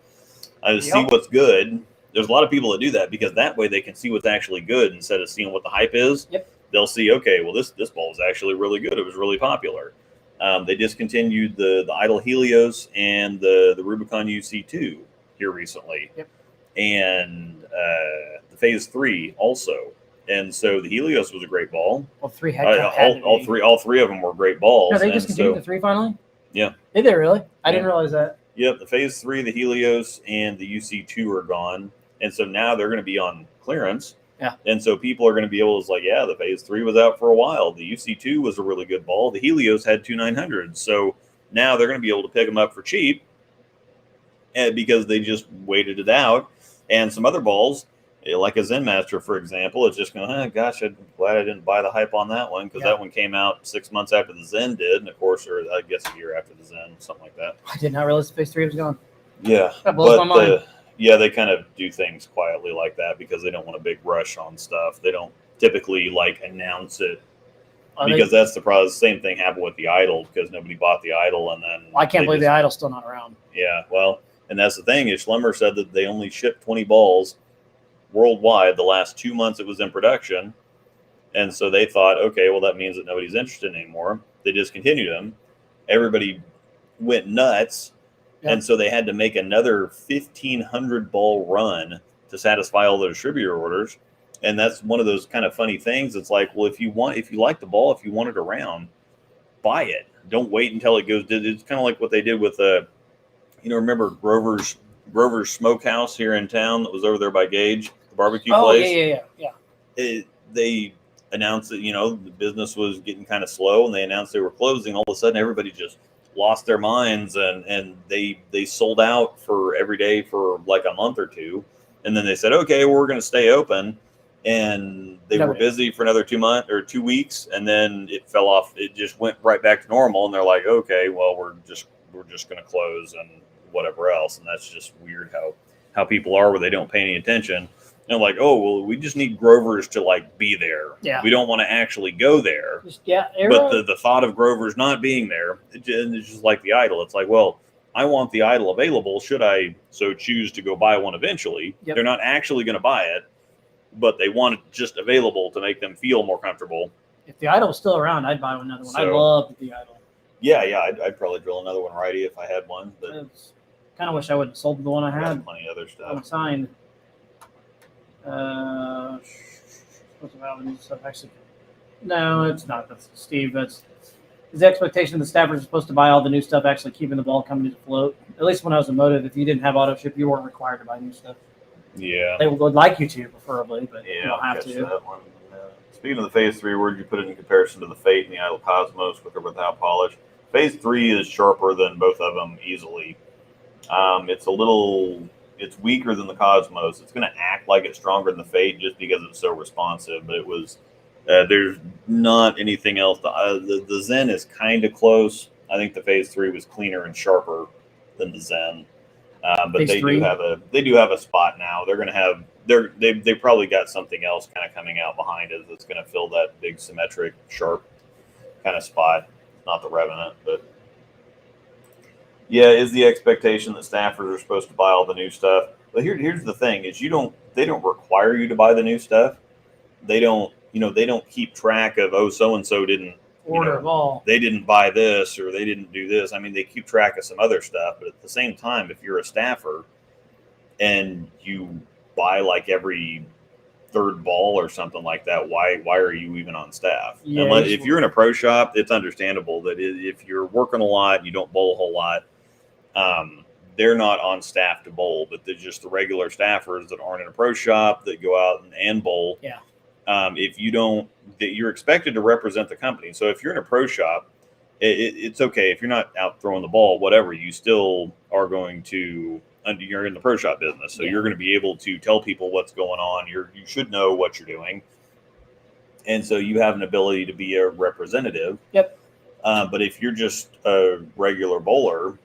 I see what's good. There's a lot of people that do that because that way they can see what's actually good instead of seeing what the hype is. Yep. They'll see, okay, well this ball is actually really good. It was really popular. They discontinued the Idol Helios and the Rubicon UC2 here recently. Yep. And the Phase 3 also. And so the Helios was a great ball. All three had all three of them were great balls. No, they discontinued the 3 finally? Yeah. Did they really? I didn't realize that. Yep, the Phase 3, the Helios, and the UC2 are gone. And so now they're going to be on clearance. Yeah. And so people are going to be able to say, yeah, the Phase 3 was out for a while. The UC2 was a really good ball. The Helios had 2 900s. So now they're going to be able to pick them up for cheap because they just waited it out. And some other balls, like a Zen Master, for example, it's just going, gosh, I'm glad I didn't buy the hype on that one because that one came out 6 months after the Zen did. And of course, or I guess a year after the Zen, something like that. I did not realize the Phase 3 was gone. Yeah. That blows my mind. Yeah, they kind of do things quietly like that because they don't want a big rush on stuff. They don't typically announce it because that's the problem. Same thing happened with the Idol because nobody bought the Idol, and then I can't believe the Idol's still not around. Yeah, well, and that's the thing. Schlemmer said that they only shipped 20 balls worldwide the last 2 months it was in production, and so they thought, okay, well that means that nobody's interested anymore. They discontinued them. Everybody went nuts. Yep. And so they had to make another 1,500 ball run to satisfy all the distributor orders. And that's one of those kind of funny things. It's like, well, if you like the ball, if you want it around, buy it. Don't wait until it goes. It's kind of like what they did with remember Grover's Smokehouse here in town that was over there by Gage, the barbecue place. Yeah. They announced that the business was getting kind of slow, and they announced they were closing. All of a sudden, everybody just lost their minds, and they sold out for every day for like a month or two, and then they said, okay, well, we're going to stay open, and they were busy for another 2 months or 2 weeks, and then it fell off. It just went right back to normal, and they're like, okay, well, we're just going to close and whatever else. And that's just weird how people are where they don't pay any attention. And like, oh, well, we just need Grover's to be there. Yeah. We don't want to actually go there. But the thought of Grover's not being there, it's just like the Idol. It's like, well, I want the Idol available. Should I so choose to go buy one eventually? Yep. They're not actually going to buy it, but they want it just available to make them feel more comfortable. If the Idol was still around, I'd buy another one. I loved the Idol. Yeah, I'd probably drill another one righty if I had one. But kind of wish I would have sold the one I had. Plenty of other stuff. Signed. What's about the new stuff? Actually, no, it's not. That's Steve. That's his expectation. The staffers are supposed to buy all the new stuff, actually keeping the ball coming to float. At least when I was in Motive, if you didn't have auto ship, you weren't required to buy new stuff. Yeah, they would like you to, preferably, but you don't have to. That one. Speaking of the Phase 3, where did you put it in comparison to the Fate and the Idol Cosmos with or without polish? Phase 3 is sharper than both of them easily. It's weaker than the Cosmos. It's going to act like it's stronger than the Fate just because it's so responsive. But it was there's not anything else. The Zen is kind of close. I think the Phase 3 was cleaner and sharper than the Zen. But they do have a spot now. They're going to have they probably got something else kind of coming out behind it that's going to fill that big symmetric sharp kind of spot. Not the Revenant, but. Yeah, is the expectation that staffers are supposed to buy all the new stuff? But here's the thing: is they don't require you to buy the new stuff. They don't keep track of so and so didn't order of all. They didn't buy this or they didn't do this. I mean, they keep track of some other stuff, but at the same time, if you're a staffer and you buy like every third ball or something like that, why are you even on staff? Yeah, Unless, if you're in a pro shop, it's understandable that if you're working a lot, you don't bowl a whole lot. They're not on staff to bowl, but they're just the regular staffers that aren't in a pro shop that go out and bowl. Yeah. If you don't, you're expected to represent the company. So if you're in a pro shop, it's okay if you're not out throwing the ball, whatever. You still are going to. You're in the pro shop business, so you're going to be able to tell people what's going on. You should know what you're doing, and so you have an ability to be a representative. Yep. But if you're just a regular bowler,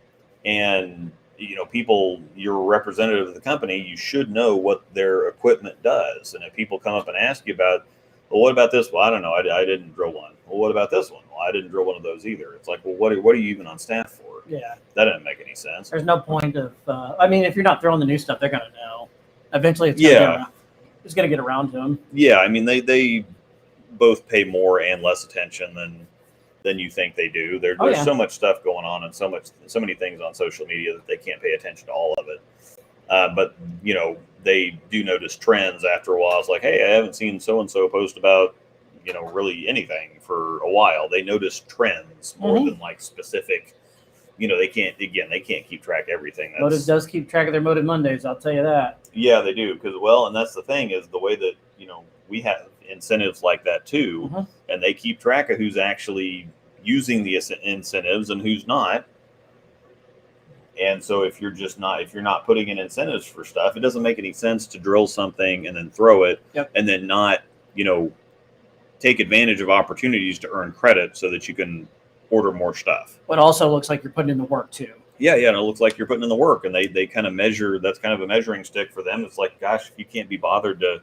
and you're a representative of the company, you should know what their equipment does. And if people come up and ask you about, well, what about this? Well, I don't know. I didn't drill one. Well, what about this one? Well, I didn't drill one of those either. It's like, well, what are you even on staff for? Yeah. That doesn't make any sense. There's no point of, if you're not throwing the new stuff, they're going to know. Eventually, it's going to get around to them. Yeah. I mean, they both pay more and less attention than you think they do. There's so much stuff going on and so many things on social media that they can't pay attention to all of it. But they do notice trends after a while. It's like, hey, I haven't seen so-and-so post about, really anything for a while. They notice trends more than like specific, they can't keep track of everything. Motive does keep track of their Motive Mondays. I'll tell you that. Yeah, they do. And that's the thing is the way that, we have incentives like that too. And they keep track of who's actually using the incentives and who's not. And so if you're not putting in incentives for stuff, it doesn't make any sense to drill something and then throw it and then not, take advantage of opportunities to earn credit so that you can order more stuff. But also looks like you're putting in the work too. Yeah, and it looks like you're putting in the work, and they kind of measure. That's kind of a measuring stick for them. It's like, gosh, if you can't be bothered to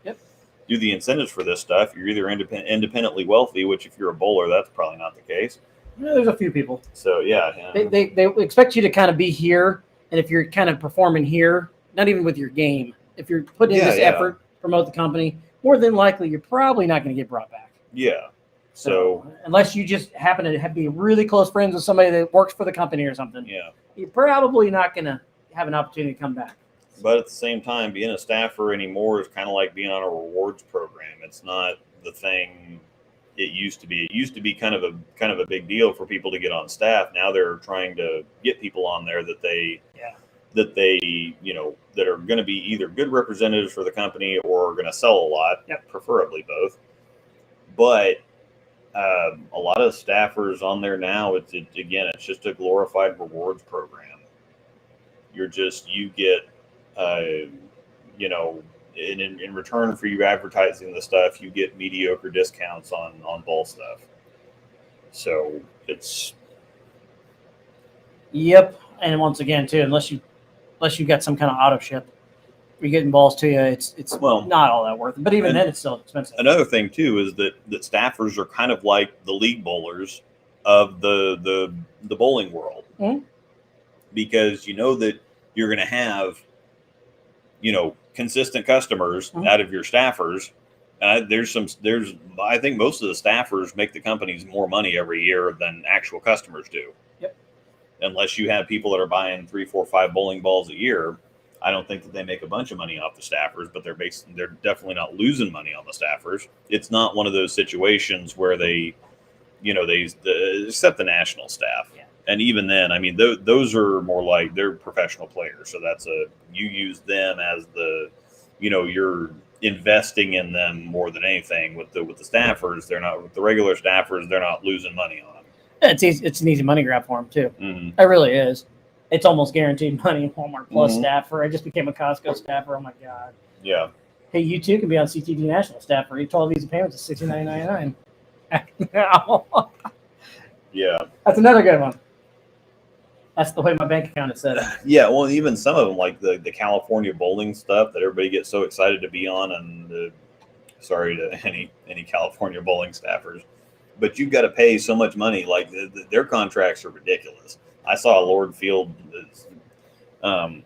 do the incentives for this stuff, you're either independently wealthy, which if you're a bowler, that's probably not the case. Yeah, there's a few people. So they expect you to kind of be here, and if you're kind of performing here, not even with your game, if you're putting in this effort, promote the company, more than likely you're probably not going to get brought back. Yeah. So unless you just happen to be really close friends with somebody that works for the company or something, you're probably not going to have an opportunity to come back. But at the same time, being a staffer anymore is kind of like being on a rewards program. It's not the thing it used to be. It used to be kind of a big deal for people to get on staff. Now they're trying to get people on there that they that are going to be either good representatives for the company or are going to sell a lot, preferably both. But a lot of staffers on there now, it's just a glorified rewards program. You get, in return for you advertising the stuff, you get mediocre discounts on ball stuff. So it's. Yep. And once again, too, unless you got some kind of auto ship, you're getting balls to you, it's not all that worth it. But even then, it's still expensive. Another thing too is that staffers are kind of like the league bowlers of the bowling world, because that you're going to have consistent customers out of your staffers. I think most of the staffers make the companies more money every year than actual customers do. Yep. Unless you have people that are buying 3, 4, 5 bowling balls a year. I don't think that they make a bunch of money off the staffers, but they're definitely not losing money on the staffers. It's not one of those situations where they except the national staff. Yeah. And even then, I mean, those are more like they're professional players. So you use them as you're investing in them more than anything. With the staffers, they're not, with the regular staffers, they're not losing money on them. It's an easy money grab for them too. It really is. It's almost guaranteed money. Walmart Plus staffer. I just became a Costco staffer. Oh my god. Yeah. Hey, you too can be on CTD National staffer. 12 Visa payments is $69.99. Yeah. That's another good one. That's the way my bank account is set up. Yeah, well, even some of them, like the California bowling stuff that everybody gets so excited to be on, and sorry to any California bowling staffers, but you've got to pay so much money. Like their contracts are ridiculous. I saw a Lord Field.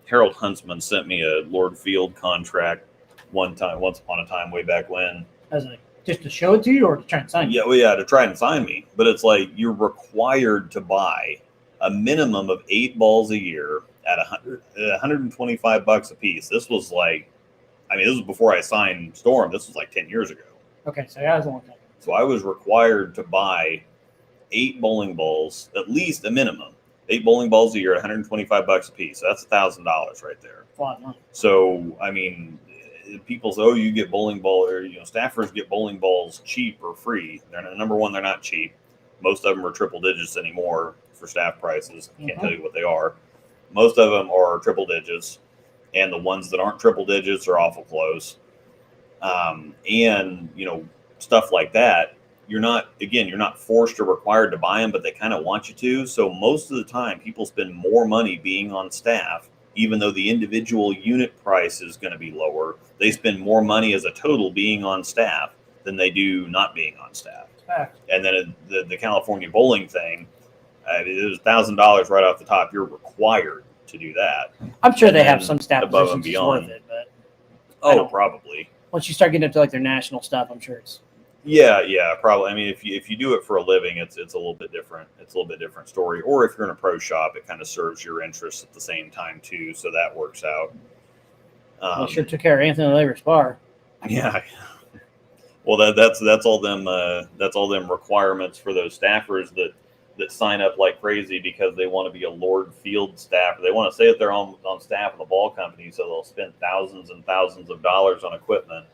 Harold Huntsman sent me a Lord Field contract once upon a time, way back when. I was like, Just to show it to you or to try and sign you? Yeah, to try and sign me. But it's like you're required to buy a minimum of 8 balls a year at $125 a piece. This was like, I mean, this was before I signed Storm. This was like 10 years ago. Okay, so that was a long time. So I was required to buy 8 bowling balls, at least a minimum. 8 bowling balls a year at $125 a piece. So that's $1,000 right there. That's a lot of money. So, I mean, people say, oh, you get bowling ball, or staffers get bowling balls cheap or free. They're number one, they're not cheap. Most of them are triple digits anymore for staff prices. Can't tell you what they are. Most of them are triple digits, and the ones that aren't triple digits are awful close. And stuff like that. You're not forced or required to buy them, but they kind of want you to. So most of the time, people spend more money being on staff. Even though the individual unit price is going to be lower, they spend more money as a total being on staff than they do not being on staff. And then the California bowling thing, it was $1,000 right off the top. You're required to do that. I'm sure they have some staff above and positions worth beyond. it, but Probably. once you start getting into like their national stuff, I'm sure it's. Yeah, probably. I mean, if you do it for a living, it's a little bit different. It's a little bit different story. Or if you're in a pro shop, it kind of serves your interests at the same time too, so that works out. Well, sure took care of Anthony Laver's bar. Yeah. Well, that's all them. That's all them requirements for those staffers that sign up like crazy because they want to be a Lord Field staffer. They want to say that they're on staff of the ball company, so they'll spend thousands and thousands of dollars on equipment.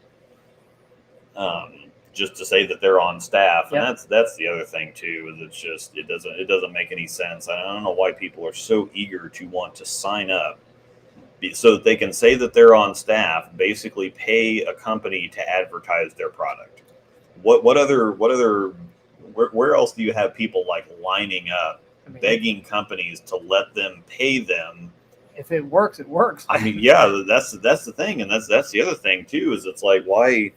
Just to say that they're on staff, and that's the other thing too. Is it doesn't make any sense. I don't know why people are so eager to want to sign up so that they can say that they're on staff. Basically, pay a company to advertise their product. Where else do you have people like lining up, begging companies to let them pay them? If it works, it works. I mean, yeah, that's the thing, and that's the other thing too. Is it's like why.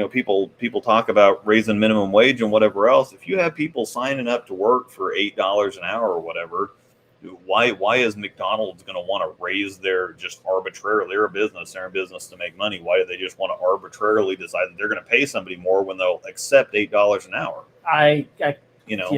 People talk about raising minimum wage and whatever else. If you have people signing up to work for $8 an hour or whatever, why is McDonald's going to want to raise their just arbitrarily? They're a business. They're in business to make money. Why do they just want to arbitrarily decide that they're going to pay somebody more when they'll accept $8 an hour? I know.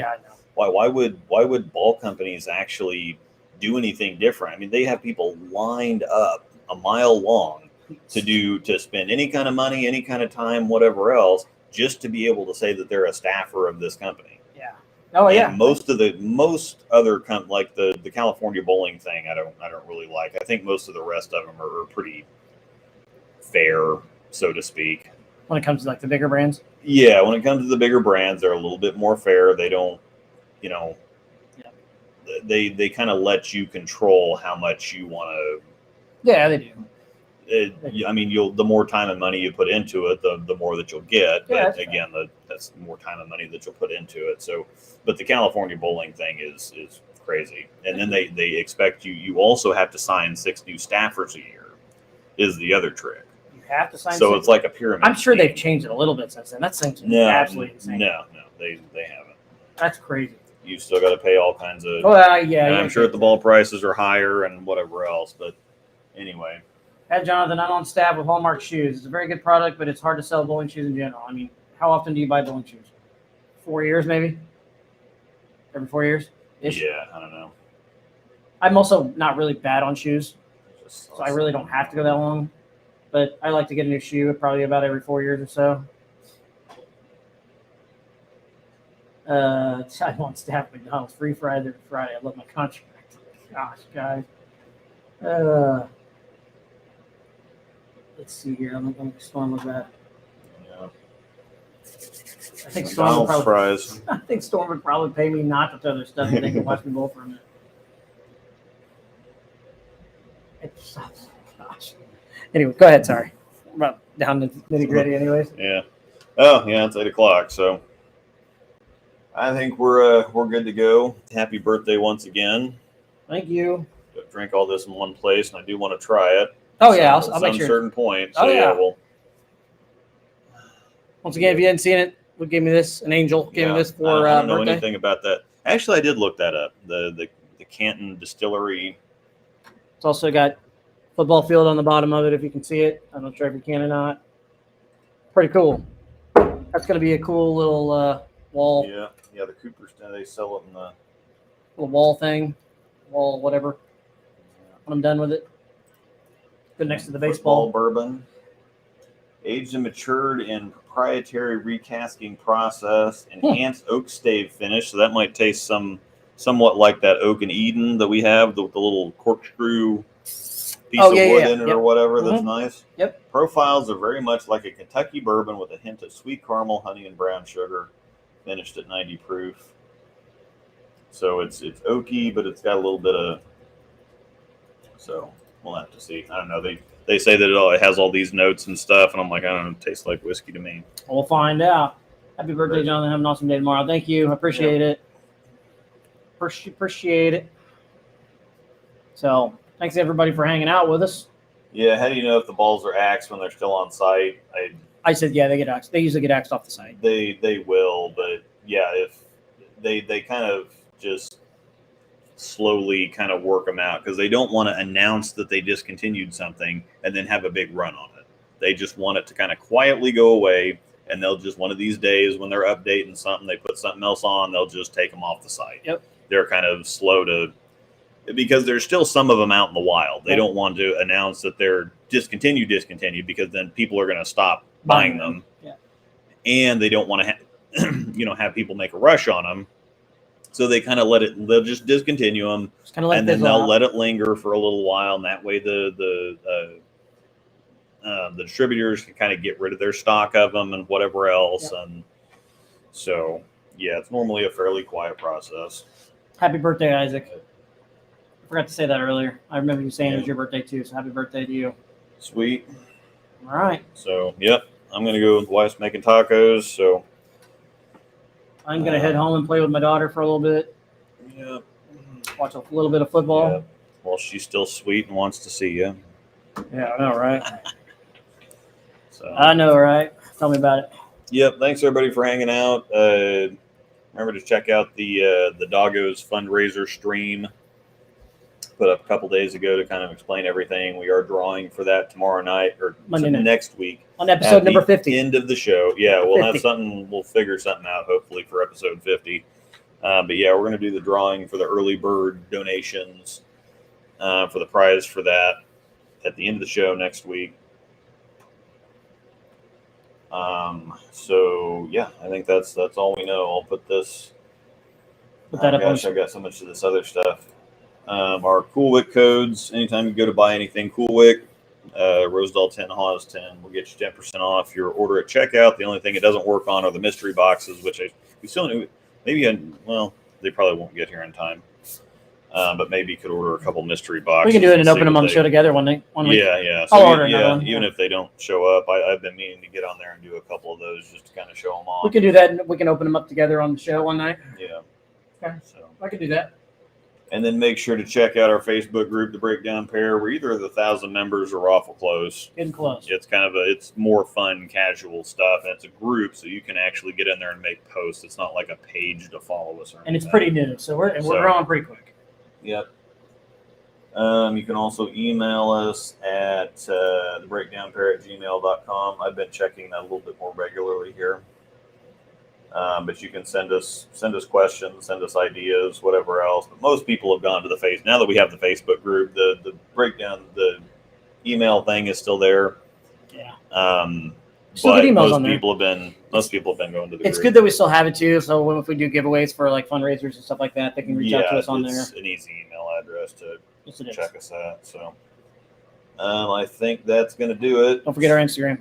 Why would ball companies actually do anything different? I mean, they have people lined up a mile long to spend any kind of money, any kind of time, whatever else, just to be able to say that they're a staffer of this company. Yeah. Oh, and yeah. Most other like the California bowling thing, I don't really like. I think most of the rest of them are pretty fair, so to speak. When it comes to like the bigger brands. Yeah, when it comes to the bigger brands, they're a little bit more fair. They don't, they kind of let you control how much you want to. Yeah, they do. I mean, the more time and money you put into it, the more that you'll get. But again, that's more time and money that you'll put into it. So, but the California bowling thing is crazy. And then they expect you also have to sign 6 new staffers a year. Is the other trick. You have to sign. So it's like a pyramid. I'm sure scheme. They've changed it a little bit since then. That seems absolutely insane. No, they haven't. That's crazy. You still got to pay all kinds of. Yeah. And I'm sure the ball prices are higher and whatever else. But anyway. At Jonathan, I'm on staff with Hallmark Shoes. It's a very good product, but it's hard to sell bowling shoes in general. I mean, how often do you buy bowling shoes? 4 years, maybe? Every 4 years? -ish? Yeah, I don't know. I'm also not really bad on shoes, so I really don't have to go that long. But I like to get a new shoe probably about every 4 years or so. I'm on staff at McDonald's. Free Friday to Friday. I love my contract. Gosh, guys. Let's see here. I'm going to Storm with that. Yeah. I think Storm would probably. Fries. I think Storm would probably pay me not to tell their stuff, and they can watch me bowl for a minute. Gosh. Anyway, go ahead. Sorry, I'm about down to nitty gritty, anyways. Yeah. Oh, yeah. It's 8:00, so I think we're good to go. Happy birthday once again. Thank you. Drink all this in one place, and I do want to try it. Oh yeah, I'll make sure. At some certain point. So, oh yeah. Well. Once again, if you hadn't seen it, what gave me this? An angel gave me this for I don't know birthday. anything about that. Actually, I did look that up. The Canton Distillery. It's also got football field on the bottom of it, if you can see it. I'm not sure if you can or not. Pretty cool. That's going to be a cool little wall, Yeah. The Cooperstown, they sell it in the little wall thing, wall whatever. When I'm done with it, good next to the baseball. Football bourbon, aged and matured in proprietary recasking process, enhanced oak stave finish. So that might taste somewhat like that Oak and Eden that we have, the little corkscrew piece of wood in it or whatever. That's nice. Yep. Profiles are very much like a Kentucky bourbon with a hint of sweet caramel, honey, and brown sugar. Finished at 90 proof. So it's oaky, but it's got a little bit of. So we'll have to see. I don't know. They say that it has all these notes and stuff, and I'm like, I don't know. It tastes like whiskey to me. We'll find out. Happy birthday, Jonathan. Have an awesome day tomorrow. Thank you. I appreciate it. Appreciate it. So thanks everybody for hanging out with us. Yeah. How do you know if the balls are axed when they're still on site? I said, yeah, they get axed. They usually get axed off the site. They will, but yeah, if they kind of just slowly kind of work them out because they don't want to announce that they discontinued something and then have a big run on it. They just want it to kind of quietly go away, and they'll just one of these days when they're updating something, they put something else on, they'll just take them off the site. Yep. They're kind of slow to, because there's still some of them out in the wild. They don't want to announce that they're discontinued because then people are going to stop buying them. Yeah. And they don't want to have people make a rush on them. So they kind of they'll just discontinue them, and then they'll let it linger for a little while, and that way the distributors can kind of get rid of their stock of them and whatever else. Yep. And so, yeah, it's normally a fairly quiet process. Happy birthday, Isaac. I forgot to say that earlier. I remember you saying it was your birthday too, so happy birthday to you. Sweet. All right. So, yep, I'm going to go with wife's making tacos, so. I'm going to head home and play with my daughter for a little bit. Yeah. Watch a little bit of football. Yeah. Well, she's still sweet and wants to see you. Yeah, I know, right? So. I know, right? Tell me about it. Yep. Thanks, everybody, for hanging out. Remember to check out the Doggos fundraiser stream. Put up a couple days ago to kind of explain everything. We are drawing for that tomorrow night or Monday night. Next week. On episode number 50. End of the show. Yeah, we'll 50. have something. We'll figure something out hopefully for episode 50. But yeah, we're going to do the drawing for the early bird donations for the prize for that at the end of the show next week. So yeah, I think that's all we know. I'll put this. Put that up. Gosh, I got so much of this other stuff. Our Cool Wick codes. Anytime you go to buy anything Cool Wick, Rosedale 10, Hawes 10, we'll get you 10% off your order at checkout. The only thing it doesn't work on are the mystery boxes, which we still need. They probably won't get here in time. But maybe you could order a couple mystery boxes. We can do it and open them on the show together one week. Yeah. So I'll order another one. Even if they don't show up, I've been meaning to get on there and do a couple of those just to kind of show them off. We can do that, and we can open them up together on the show one night. Yeah. Okay. So I can do that. And then make sure to check out our Facebook group, The Breakdown Pair. We're either the 1,000 members or awful close. Getting close. It's kind of it's more fun, casual stuff, and it's a group, so you can actually get in there and make posts. It's not like a page to follow us or anything. And it's pretty new, so we're growing pretty quick. Yep. You can also email us at thebreakdownpair@gmail.com. I've been checking that a little bit more regularly here. But you can send us questions, send us ideas, whatever else. But most people have gone to the face. Now that we have the Facebook group, the breakdown, the email thing is still there. Yeah. Still but most people have been going to the It's group. good that we still have it too. So if we do giveaways for like fundraisers and stuff like that, they can reach out to us on there. It's an easy email address to check us at. So I think that's going to do it. Don't forget our Instagram.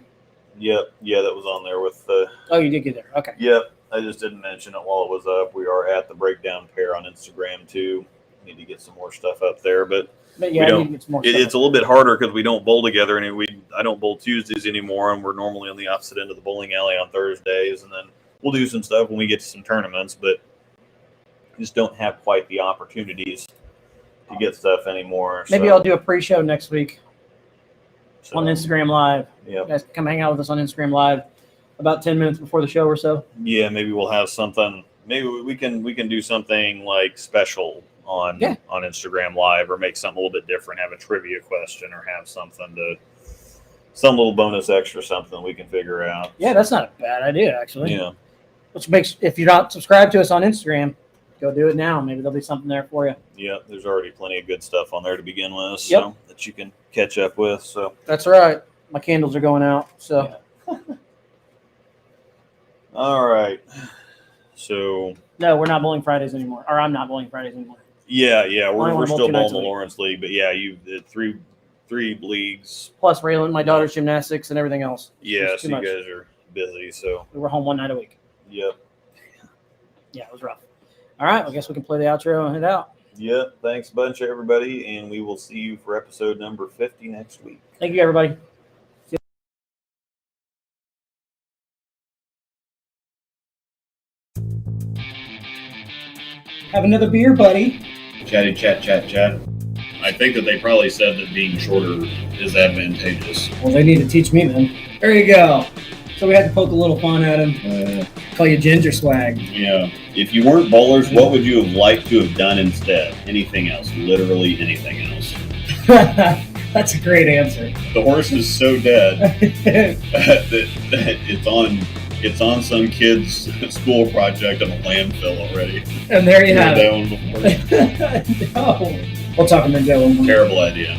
Yep. Yeah, that was on there with the. Oh, you did get there. Okay. Yep. I just didn't mention it while it was up. We are at the Breakdown Pair on Instagram too. Need to get some more stuff up there, but yeah, it's a little bit harder because we don't bowl together, and I don't bowl Tuesdays anymore, and we're normally on the opposite end of the bowling alley on Thursdays, and then we'll do some stuff when we get to some tournaments, but just don't have quite the opportunities to get stuff anymore. Maybe I'll do a pre-show next week on Instagram Live. Yeah, you guys come hang out with us on Instagram Live about 10 minutes before the show or so. Yeah, maybe we'll have something. Maybe we can do something like special on Instagram Live, or make something a little bit different. Have a trivia question, or have something some little bonus extra something we can figure out. Yeah, that's not a bad idea, actually. Yeah. Which makes, if you're not subscribed to us on Instagram, go do it now. Maybe there'll be something there for you. Yeah, there's already plenty of good stuff on there to begin with, so that you can catch up with. So that's right. My candles are going out. So all right. So no, we're not bowling Fridays anymore. Or I'm not bowling Fridays anymore. yeah, we're wanna bowl still 2 bowling nights the a week. Lawrence League, but yeah, you did three leagues. Plus Raylan, my daughter's gymnastics and everything else. Yeah, It's so too you much. guys are busy. So We were home 1 night a week. yep. Yeah, it was rough. All right, I guess we can play the outro and head out. Yep. Thanks a bunch, everybody, and we will see you for episode number 50 next week. Thank you, everybody. Have another beer, buddy. Chatty chat. I think that they probably said that being shorter is advantageous. Well, they need to teach me then. There you go. So we had to poke a little fun at him. Call you Ginger Swag. Yeah. If you weren't bowlers, what would you have liked to have done instead? Anything else. Literally anything else. That's a great answer. The horse is so dead that it's on some kid's school project in a landfill already. And there you have That one before. it. No. We'll talk to Joe. Terrible idea.